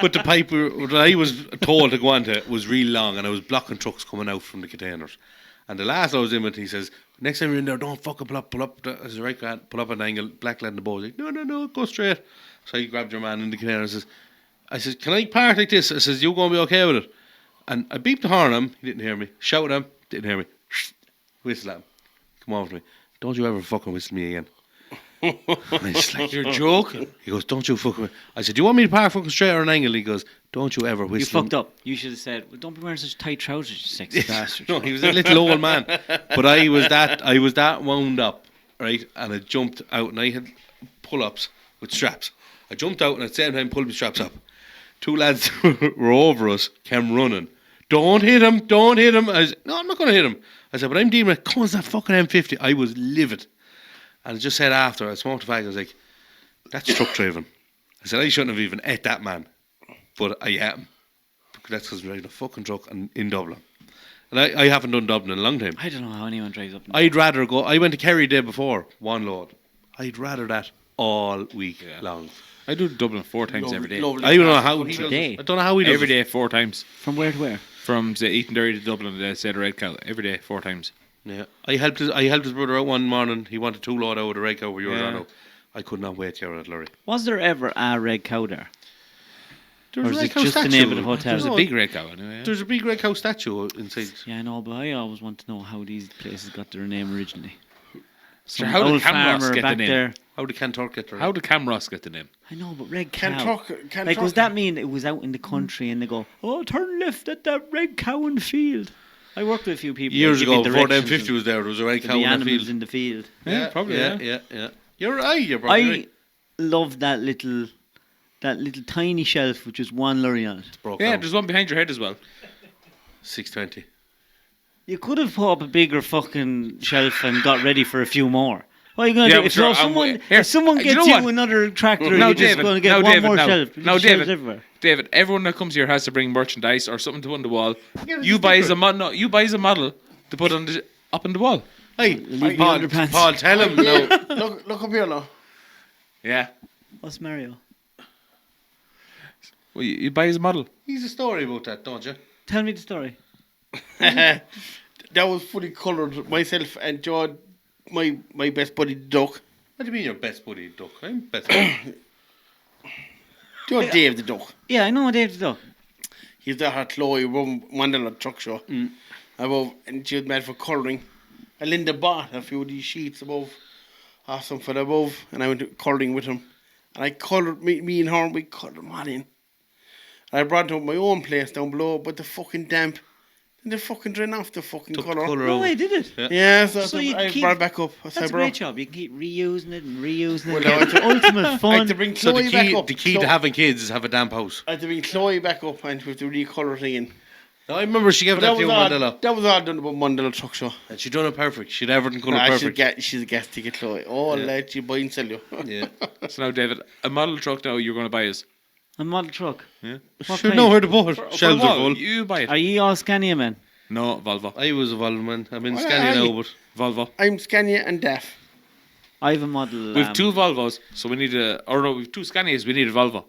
But the pipe that I was told to go onto was really long, and I was blocking trucks coming out from the containers. And the last I was in with, he says, next time you're in there, don't fucking pull up. I said, right, Grant, pull up an angle, black lad in the boat. He's like, no, go straight. So he grabbed your man in the container and says, I said, can I park like this? I says, you going to be okay with it? And I beeped the horn at him, he didn't hear me. Shouted at him, didn't hear me. Whistle at him. Come on with me. Don't you ever fucking whistle me again. And I just like, You're joking. he goes, don't you fucking. I said, do you want me to park fucking straight or an angle? He goes, don't you ever You whistle. fucked up. You should have said, well, don't be wearing such tight trousers, you sexy bastard. No, he was a little old man. But I was that wound up, right? And I jumped out and I had pull-ups with straps. I jumped out and at the same time pulled my straps up. Two lads were over us, came running. Don't hit him. I said, no, I'm not going to hit him. I said, but I'm dealing with, come on, it's that fucking M50. I was livid. And I just said after, I smoked a fag, I was like, that's truck driving. I said, I shouldn't have even ate that man. But I ate him. That's because we're driving a fucking truck in Dublin. And I haven't done Dublin in a long time. I don't know how anyone drives up. I'd rather go, I went to Kerry the day before, one load. I'd rather that all week long. I do Dublin 4 times every day. I don't know how he does day. it. I don't know how he does Every it. day, 4 times. From where to where? From say Eatonderry to Dublin, they said Red Cow. Every day, 4 times. Yeah, I helped his brother out one morning. He wanted 2 load out of the Red Cow where you were Yeah. on. I could not wait to hear that lorry. Was there ever a red cow there? There's Or is it just the name of the hotel? There's a big Red Cow anyway. Yeah. There's a big Red Cow statue inside. Yeah, I know, but I always want to know how these places got their name originally. So Some how did old Camross farmer get the back name? there. How did Kanturk get there? How did Camross get the name? I know, but red cow. Kanturk. Like, does that mean it was out in the country and they go, oh, turn left at that red cow in the field? I worked with a few people. Years they give me ago, before the directions M50 was there was a Red of Cow the in the animals field. in the field. Yeah, probably. Yeah. You're probably right. I love that little tiny shelf with just one lorry on it. Broke Yeah, down. there's one behind your head as well. 620. You could have put up a bigger fucking shelf and got ready for a few more. What are you going to Yeah, do? but sure, If someone you know gets you what? another tractor, No, you're just David, going to get no, one David, more no. shelf. No, There's shelves David. everywhere. David, everyone that comes here has to bring merchandise or something to put on the wall. Yeah, You buys a you buys a model to put on up on the wall. Hey, Leave Paul, me underpants. Paul, tell him now. Look up here now. Yeah. What's Mario? Well, you buy his model. He's a story about that, don't you? Tell me the story. That was fully coloured. Myself and John, my best buddy Duck. What do you mean your best buddy, Duck? I'm best buddy. John Dave the Duck. Yeah, I know David though. He's there at Chloe Rum Mandela truck show. Above, and she was made for colouring. And Linda bought a few of these sheets above. Asked him for the above, and I went to colouring with him. And I coloured, me and her, we coloured them all in. And I brought them to my own place down below, but the fucking damp. And they fucking drained off the fucking Took the colour. colour No out. way, did it? Yeah, so, So you I keep- brought it back up. I said, That's a bro, great job. You can keep reusing it and reusing it. Well, no, It's ultimate I had fun. to bring So Chloe back up. the key Chloe- to having kids is have a damp house. I had to bring Chloe back up and we have to recolour it again. No, I remember she gave But that to you all, Mandela. that was all done about Mandela truck show. And she done it perfect. She'd everything colour Nah, perfect. she's a guest ticket, Chloe. Oh, Yeah. let you buy and sell you. Yeah. So now, David, a model truck now you're going to buy is. A model truck. Yeah. What Should kind? know where to put it. For Shelves a are wall, full. You buy it. Are you all Scania men? No, Volvo. I was a Volvo man. I'm in Well, Scania aye. now, but Volvo. I'm Scania and Daff. I have a model. We've 2 Volvos, so we need we've 2 Scanias, we need a Volvo.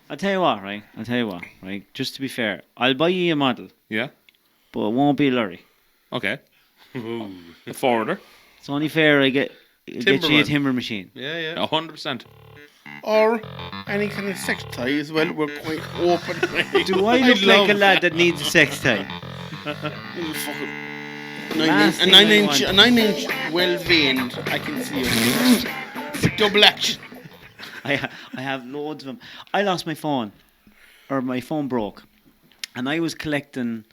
I'll tell you what, right? Just to be fair, I'll buy you a model, Yeah? but it won't be a lorry. Okay. A forwarder. It's only fair I get you a Timberman. timber machine. yeah. 100%. Or any kind of sex tie as well. We're quite open. Do I look like a lad that needs a sex tie? Little fucking Last thing I 9-inch, want. a 9-inch, well veined. I can see it. Double action. I have loads of them. I lost my phone, or my phone broke, and I was collecting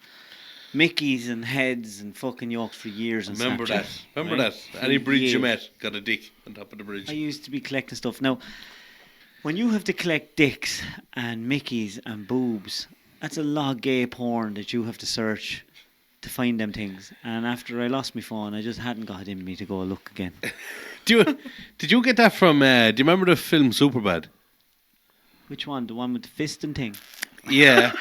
Mickeys and heads and fucking yokes for years. On Remember Snapchat, that. Remember right? that. Any bridge you Years. met got a dick on top of the bridge. I used to be collecting stuff. Now, when you have to collect dicks and Mickeys and boobs, that's a lot of gay porn that you have to search to find them things. And after I lost my phone, I just hadn't got it in me to go look again. Did you get that from? Do you remember the film Superbad? Which one? The one with the fist and thing? Yeah.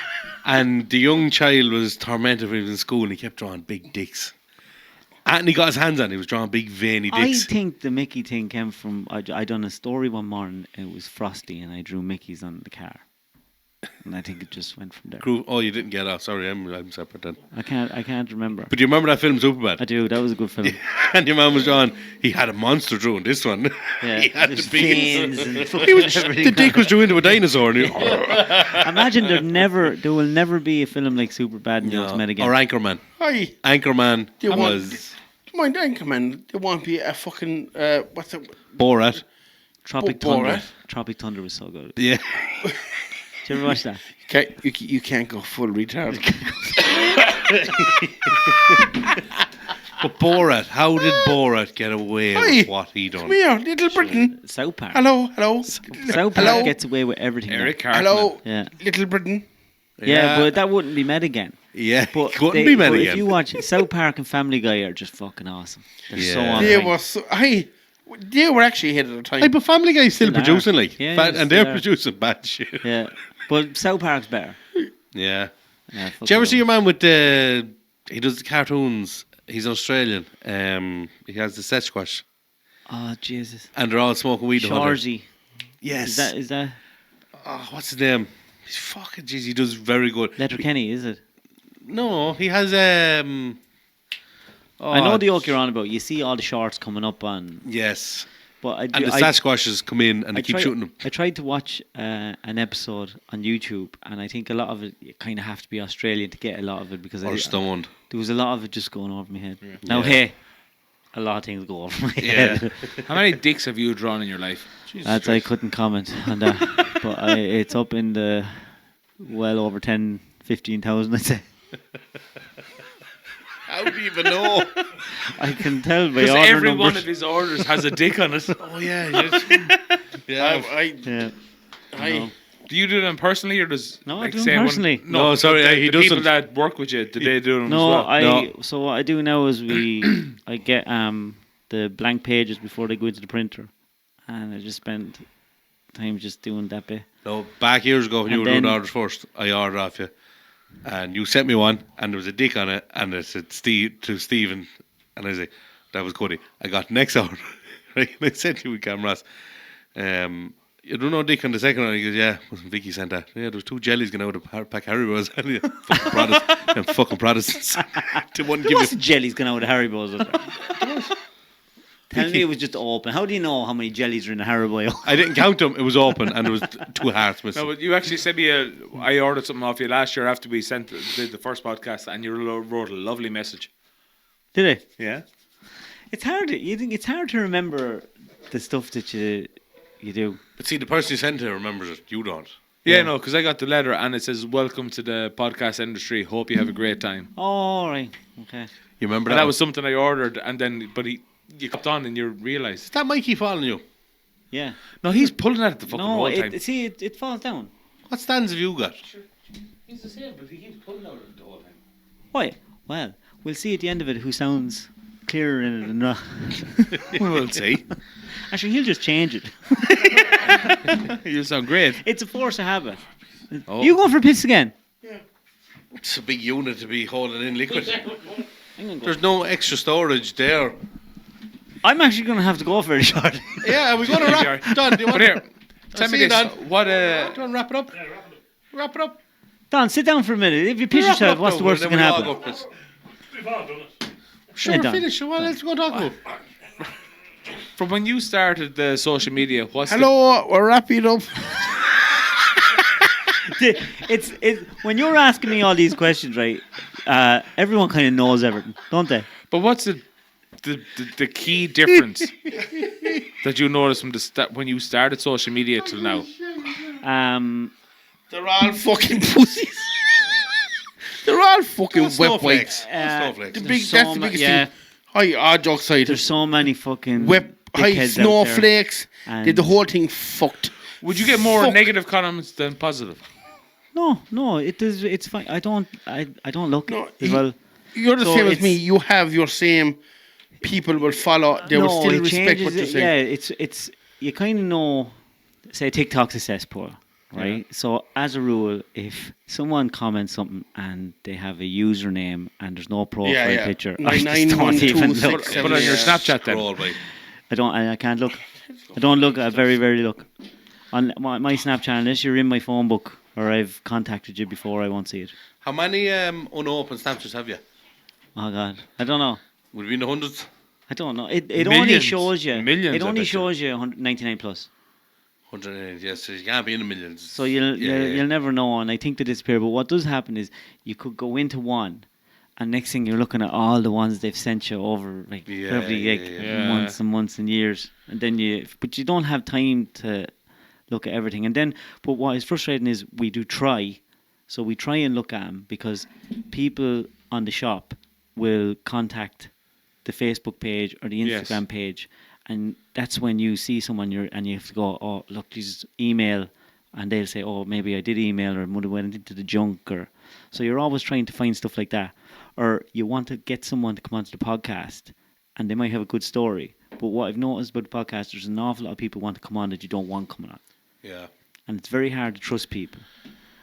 And the young child was tormented when he was in school and he kept drawing big dicks. And he got his hands on it. He was drawing big veiny I dicks. think the Mickey thing came from... I done a story one morning. It was frosty and I drew Mickeys on the car. And I think it just went from there. Oh, you didn't get off. Sorry, I'm separate then. I can't remember. But do you remember that film, Superbad? I do. That was a good film. And your man was drawing, he had a monster drawing this one. Yeah, He had there's the big... veins and He was, everything. the dick was drew into a dinosaur. And he, Imagine there will never be a film like Superbad and Young's Met again. or Anchorman. Aye. Anchorman You want- was Do you mind Anchorman? There won't be a fucking what's it? Borat. Tropic Borat. Thunder. Tropic Thunder was so good. Yeah. Did you ever watch that? You can't go full retard. But Borat, how did Borat get away Aye. with what he done? Come here, Little Britain. South Park. Hello. South Park Hello. gets away with everything. now. Eric Cartman. Hello, Yeah. Little Britain. Yeah, but that wouldn't be met again. Yeah, But couldn't be many but again. if you watch South Park and Family Guy are just fucking awesome. They're so Yeah. on They point. were so, they were actually ahead of the time. Hey, but Family Guy's still Still are. producing, like, Yeah, bad, yeah, and they're still are. producing bad shit. Yeah, but South Park's better. Yeah. Yeah, Did you ever see your man with the? He does the cartoons. He's Australian. He has the Sasquatch, Oh Jesus, and they're all smoking weed. together. Shorzy. Yes. Is that Oh, what's his name? He's fucking jeez. He does very good. Letterkenny? Is it? No, he has I know the oak you're on about. You see all the shorts coming up on, Yes, but I do, and the I, Sasquatches come in and they keep shooting them. I tried to watch an episode on YouTube, and I think a lot of it you kind of have to be Australian to get a lot of it because Or stoned. there was a lot of it just going over my head. Now, Yeah. hey, a lot of things go over my Yeah. head. How many dicks have you drawn in your life? That's I couldn't comment on that, but it's up in the well over 10, 15,000, I'd say. How do you even know? I can tell by Because order every one numbers. of his orders has a dick on it. Oh yeah, yeah. Yeah. I Do you do them personally, or does No, I like do them say when- personally. No, sorry, the, he the people doesn't. that work with you, do they do them No, as well? So what I do now is I get the blank pages before they go into the printer, and I just spend time just doing that bit. No, back years ago when you And were doing then- orders first, I ordered off you, and you sent me one, and there was a dick on it, and it said Stephen, and I was like, that was Cuddy. I got next order, right? And I sent you with cameras. You don't know dick on the second one. He goes, yeah, wasn't Vicky sent that? Yeah, there was 2 jellies going out of a pack of Haribo's. Fucking Protestants. Them fucking Protestants. They wouldn't There give was you. jellies going out of Haribo's. Was there? Tell me it was just open. How do you know how many jellies are in a Haribo? I didn't count them. It was open, and there was 2 hearts missing. No, but you actually sent me I ordered something off you last year after we did the first podcast, and you wrote a lovely message. Did it? Yeah. It's hard. You think it's hard to remember the stuff that you do. But see, the person you sent it remembers it. You don't. Yeah, no, because I got the letter and it says, "Welcome to the podcast industry. Hope you have a great time." Oh, all right. Okay. You remember And that? that was something I ordered, and then you kept on and you realised. Is that Mikey following you? Yeah. No, he's pulling at it the fucking No, whole time. it falls down. What stands have you got? He's the same, but he keeps pulling out it the whole time. Why? Well, we'll see at the end of it who sounds clearer in it than not. We will see. Actually, he'll just change it. You sound great. It's a force of habit. Oh. You going for a piss again? It's a big unit to be holding in liquid. I'm gonna go. There's no extra storage there. I'm actually going to have to go very shortly. Yeah, we're going to wrap. Don, do you want But here, to tell me see it, this: Don. what Do you want to wrap it up? Wrap it up. Don, sit down for a minute. If you piss Wrap it yourself, up what's now, the worst that then can we'll happen? all go piss. We've all done it. Sure, Yeah, Don. finish. What else we going to talk about? From when you started the social media, what's hello, we're wrapping it up. It's when you're asking me all these questions, right? Everyone kind of knows everything, don't they? But what's the key difference that you noticed from when you started social media till now? They're all fucking pussies. They're all fucking wet Snowflakes. wipes. Snowflakes. The There's that's so the ma- biggest yeah. thing. Hi, all jokes aside. There's so many fucking Web, hi, dickheads out there. snowflakes. And- Did the whole thing fucked. Would you get more Fuck. negative comments than positive? No, it does. It's fine. I don't look No, as well. You're the So same as it's- me. You have your same people will follow. They will No, still it respect changes what you're it. saying. Yeah, it's you kind of know. Say TikTok's a cesspool. right? So as a rule, if someone comments something and they have a username and there's no profile Yeah. picture, I just don't 9912 even look. six, Put on your Snapchat then. Scroll by. I can't look. I don't look. I very rarely look. On my Snapchat, unless you're in my phone book or I've contacted you before, I won't see it. How many unopened Snapchats have you? Oh God, I don't know. Would it be in the hundreds? I don't know. It only Millions. shows you. Millions, It I only bet you. shows you 99 plus. 108, yes. So you can't be in the millions. So you'll never know, and I think they disappear. But what does happen is you could go into one, and next thing you're looking at all the ones they've sent you over months and months and years, and then but you don't have time to look at everything. And then, but what is frustrating is we do try, so we try and look at them because people on the shop will contact the Facebook page or the Instagram page, and that's when you see someone and you have to go, oh look, just email, and they'll say, oh maybe I did email or it would have went into the junk, or so you're always trying to find stuff like that, or you want to get someone to come onto the podcast and they might have a good story, but what I've noticed about the podcast, there's an awful lot of people want to come on that you don't want coming on, Yeah. and it's very hard to trust people,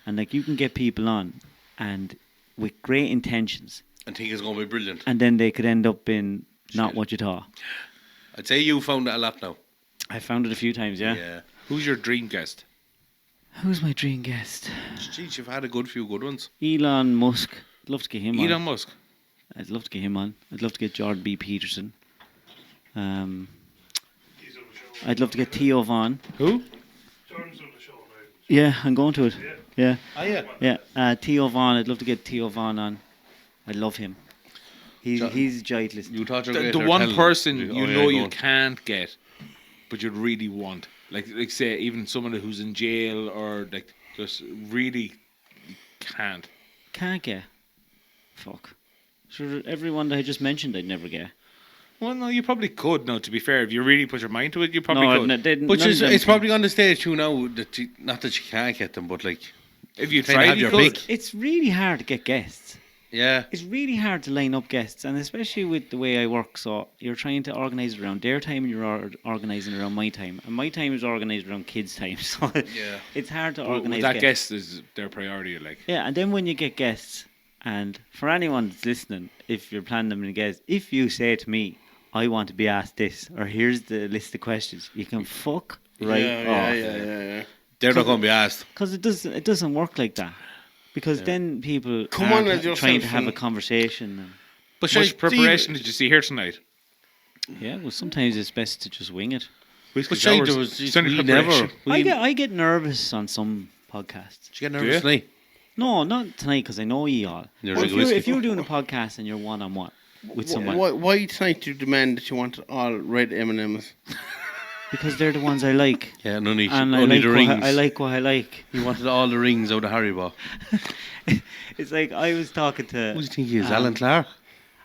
and like you can get people on and with great intentions, I think it's going to be brilliant. and then they could end up in not what you thought. I'd say you found that a lot now. I found it a few times, yeah. Yeah. Who's your dream guest? Who's my dream guest? Jeez, you've had a few good ones. Elon Musk. I'd love to get him on. Elon Musk. I'd love to get him on. I'd love to get Jordan B. Peterson. He's on the show. I'd love to get Theo Von. Who? Jordan's on the show now. Yeah, I'm going to it. Yeah. Oh, yeah. Yeah. Theo Von. I'd love to get Theo Von on. I love him. He's a giant listener. You thought you were The great one at telling person them. you Oh, yeah, know go you on. can't get, but you'd really want. Like say, even someone who's in jail or like just really can't. Can't get. Fuck. Sure, everyone that I just mentioned I'd never get. Well, no, you probably could. No, to be fair, if you really put your mind to it, you probably could. But it's probably on the stage too now. Not that you can't get them, but like If you kinda tried, have you your could. pick. It's really hard to get guests. yeah, It's really hard to line up guests, and especially with the way I work. So you're trying to organise it around their time, and you're organising around my time, and my time is organised around kids' time. So Yeah. it's hard to Well, organise. that guests. guest is their priority. Like, Yeah, and then when you get guests, and for anyone that's listening, if you're planning them to guests, if you say to me, I want to be asked this, or here's the list of questions, you can fuck right off. Yeah. they're not going to be asked. Because it doesn't work like that. Because then people Come are on as trying to yourself have a and- conversation. But much preparation did you see here tonight? Yeah, well, sometimes it's best to just wing it. But Shane, there was It's only we preparation. never. I get nervous on some podcasts. Did you get nervous you? tonight? No, not tonight because I know you all. You're But like if, whiskey. if you're doing a podcast and you're one-on-one with someone, Why tonight do you demand that you want all red M&Ms? because they're the ones I like, Yeah, none of and I only like, the what rings. I like what I like. He wanted all the rings out of Haribo. It's like I was talking to Who do you think he is? Alan Clark?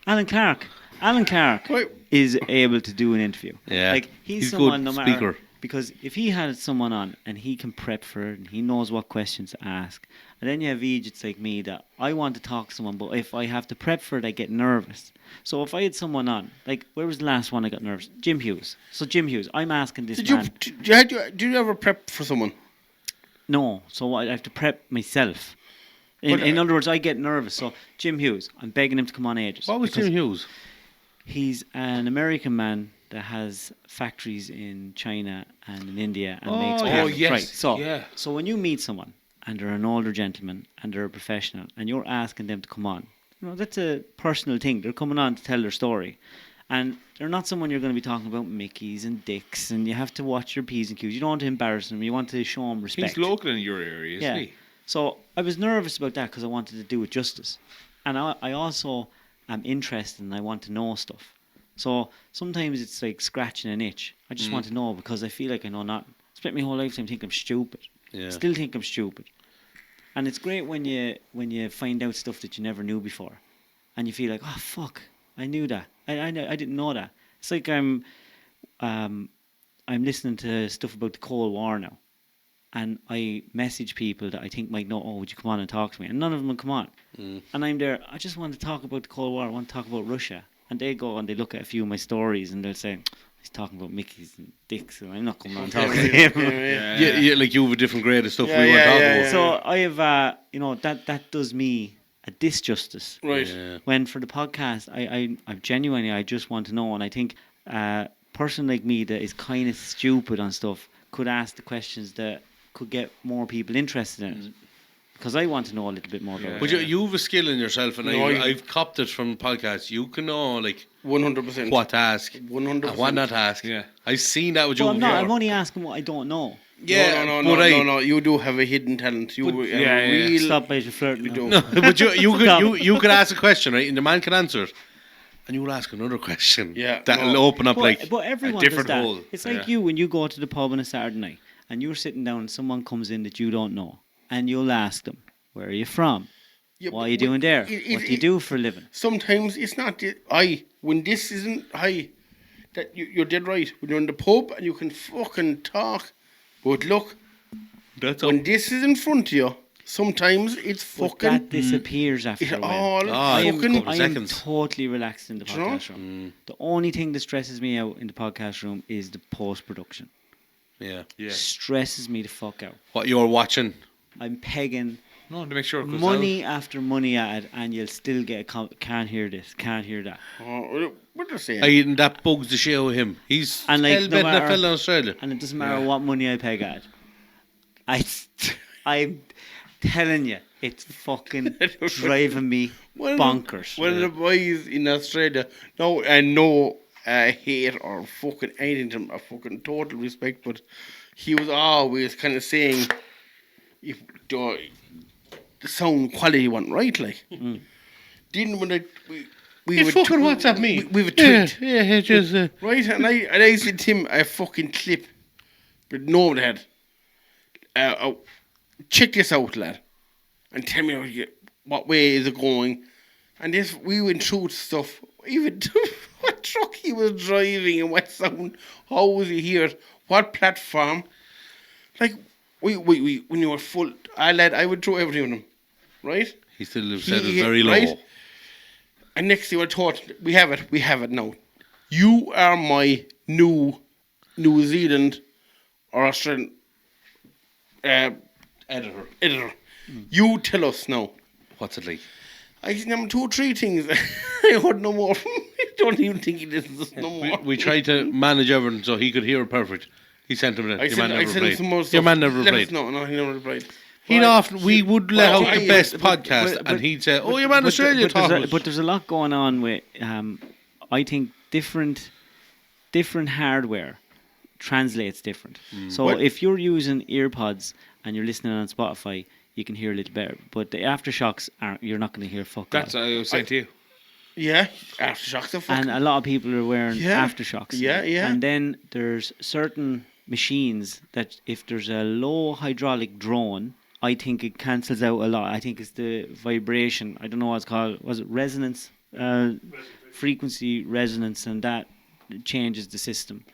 Alan Clark. Alan Clark Wait. is able to do an interview. Yeah. Like he's He's someone good no matter speaker. because if he had someone on and he can prep for it and he knows what questions to ask, and then you have idiots like me that I want to talk to someone, but if I have to prep for it, I get nervous. So if I had someone on, like where was the last one I got nervous? Jim Hughes. So Jim Hughes, I'm asking this Did you man. did you ever prep for someone? No, so I have to prep myself. In other words, I get nervous. So Jim Hughes, I'm begging him to come on ages. What was because Jim Hughes? He's an American man that has factories in China and in India and makes yeah. parts. Yes, Right. yeah. So when you meet someone and they're an older gentleman and they're a professional and you're asking them to come on, that's a personal thing. They're coming on to tell their story. And they're not someone you're going to be talking about Mickeys and Dicks, and you have to watch your P's and Q's. You don't want to embarrass them. You want to show them respect. He's local in your area, isn't he? So I was nervous about that because I wanted to do it justice. And I also am interested and I want to know stuff. So sometimes it's like scratching an itch. I just want to know because I feel like I know nothing. Spent my whole lifetime thinking I'm stupid. Yeah. Still think I'm stupid. And it's great when you find out stuff that you never knew before. And you feel like, oh, fuck, I knew that. I didn't know that. It's like I'm listening to stuff about the Cold War now. And I message people that I think might know, oh, would you come on and talk to me? And none of them will come on. And I'm there, I just want to talk about the Cold War. I want to talk about Russia. And they go and they look at a few of my stories and they'll say, He's talking about Mickey's and dicks, so I'm not coming on talking to him. Yeah, like you have a different grade of stuff Yeah, we weren't yeah, talking yeah, about. yeah. So I have, that does me a disjustice. Right. Yeah. When for the podcast, I genuinely, I just want to know, and I think a person like me that is kind of stupid on stuff could ask the questions that could get more people interested in it. Because I want to know a little bit more about But it. you have a skill in yourself, and No, I've copped it from podcasts. You can know like 100%. what to ask 100%. and what not to ask. Yeah. I've seen that with you. Well, I'm not. before. I'm only asking what I don't know. Yeah, No. You do have a hidden talent. You are yeah. real. Stop by your flirting. You now. do. No, but you Stop. you could ask a question, right, and the man can answer it, and you'll ask another question. Yeah, that'll no. open up But everyone does different that. hole. It's like Yeah. you when you go to the pub on a Saturday night and you're sitting down and someone comes in that you don't know and you'll ask them, "Where are you from? Yeah, What are but you doing there? it- What do you do for a living?" Sometimes it's not. When this isn't that you're dead right. When you're in the pub and you can fucking talk, but look, That's when this is in front of you, sometimes it's But fucking. that disappears after It a while. all Ah, fucking. couple I of am seconds. totally relaxed in the Do you know? podcast room. The only thing that stresses me out in the podcast room is the post production. Yeah. Stresses me the fuck out. What you're watching. I'm pegging No, to make sure it goes money after money at it, and you'll still get can't hear this, can't hear that. What they're saying? And that bugs the shit out of him. He's And, like, hell no betting a matter- fella in Australia. And it doesn't matter what money I peg at. I'm telling you, it's fucking driving me One of the- bonkers. One of the boys in Australia, no hate or fucking anything to him, a fucking total respect, but he was always kind of saying if the sound quality wasn't right, like. Didn't when we You would fucking WhatsApp me. We would tweet, Yeah, just. right? And I sent him a fucking clip, but nobody had. Check this out, lad, and tell me what way is it going. And this, we went through stuff, even what truck he was driving and what sound, how was he here, what platform. Like, we when you were full, lad, I would throw everything on him, right? He still said it He- very low. right? And next thing I thought, we have it now. You are my New Zealand or Australian editor. You tell us now. What's it like? I said, number 2 or 3 things. I heard no more. I don't even think he listens to us no more. We tried to manage everything so he could hear it perfect. He sent him that. I Your man sent never him some more replied. stuff. Your man never Let us replied. know. No, he never replied. He'd often, we would let Well, out the I- best but- podcast, but- and he'd say, "Oh, your man But Australia but there's talking." but there's a lot going on with, I think, different hardware translates different. So What? if you're using earpods and you're listening on Spotify, you can hear a little better. But the aftershocks you're not going to hear fuck That's all. what I was saying to you. Yeah, aftershocks are fucking. And a lot of people are wearing Yeah. aftershocks. Yeah, yeah. And then there's certain machines that if there's a low hydraulic drone, I think it cancels out a lot. I think it's the vibration. I don't know what it's called. Was it resonance? Frequency resonance, and that changes the system.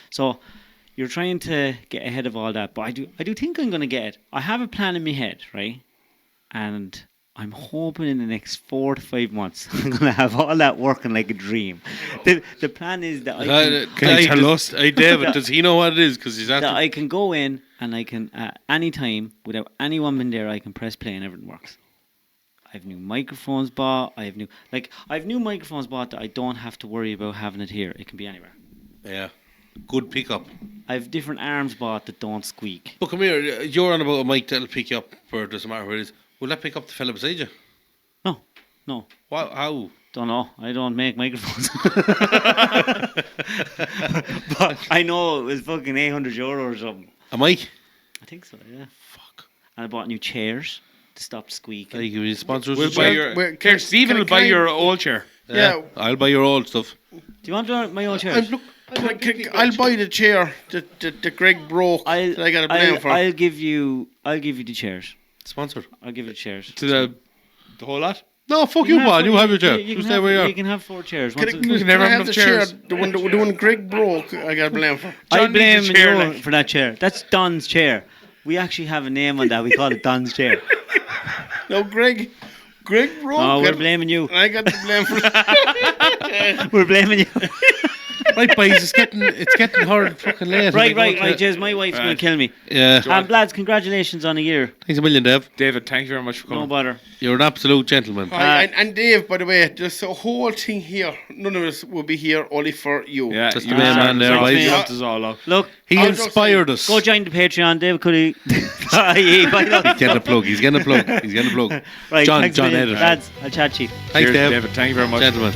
So you're trying to get ahead of all that, but I do think I'm going to get it. I have a plan in my head, right? And I'm hoping in the next 4 to 5 months I'm going to have all that working like a dream. The plan is that Can you tell us? Hey, David, does he know what it is? Because he's that asking. I can go in and I can at any time without anyone being there, I can press play and everything works. I have new microphones bought. I have new microphones bought that I don't have to worry about having it here. It can be anywhere. Yeah, good pickup. I have different arms bought that don't squeak. But come here, you're on about a mic that'll pick you up, or it doesn't matter where it is. Will that pick up the fella beside you? No, How? don't know. I don't make microphones. But I know it was fucking €800 or something. A mic? I think so, yeah. Fuck. And I bought new chairs to stop squeaking. Like, you sponsors? We'll the buy chair? your. Where- Here, Stephen can- will buy can I- your old chair. Yeah. I'll buy your old stuff. Do you want my old chairs? I'll buy the chair that Greg broke. that I got a blame for. I'll give you the chairs. Sponsored. I'll give you the chairs. To the whole lot? No, fuck you, Paul. You have your chair. You You can stay have, where you are. you can have 4 chairs. Can I, Once can never I have have the enough chair? chairs. The one Greg broke, I got a blame for. I John needs blame a chair, you like. for that chair. That's Don's chair. We actually have a name on that. We call it Don's chair. No, Greg broke Oh, we're it, blaming you. and I got the blame for it. We're blaming you. Right, boys, it's getting hard fucking late. Right, Jez, my wife's going to kill me. Yeah. Lads, congratulations on a year. Thanks a million, Dave. David, thank you very much for coming. No bother. You're an absolute gentleman. And Dave, by the way, there's a whole thing here. None of us will be here only for you. Yeah, Just you the way, man, there, boys. helped us all out. Look, He I'll inspired us. go join the Patreon, David Cuddy. He's getting a plug. He's getting a plug. Right, John thanks a million. Edison. Lads, I'll chat to you. Thanks, Cheers, Dave. David. Thank you very much. Gentlemen.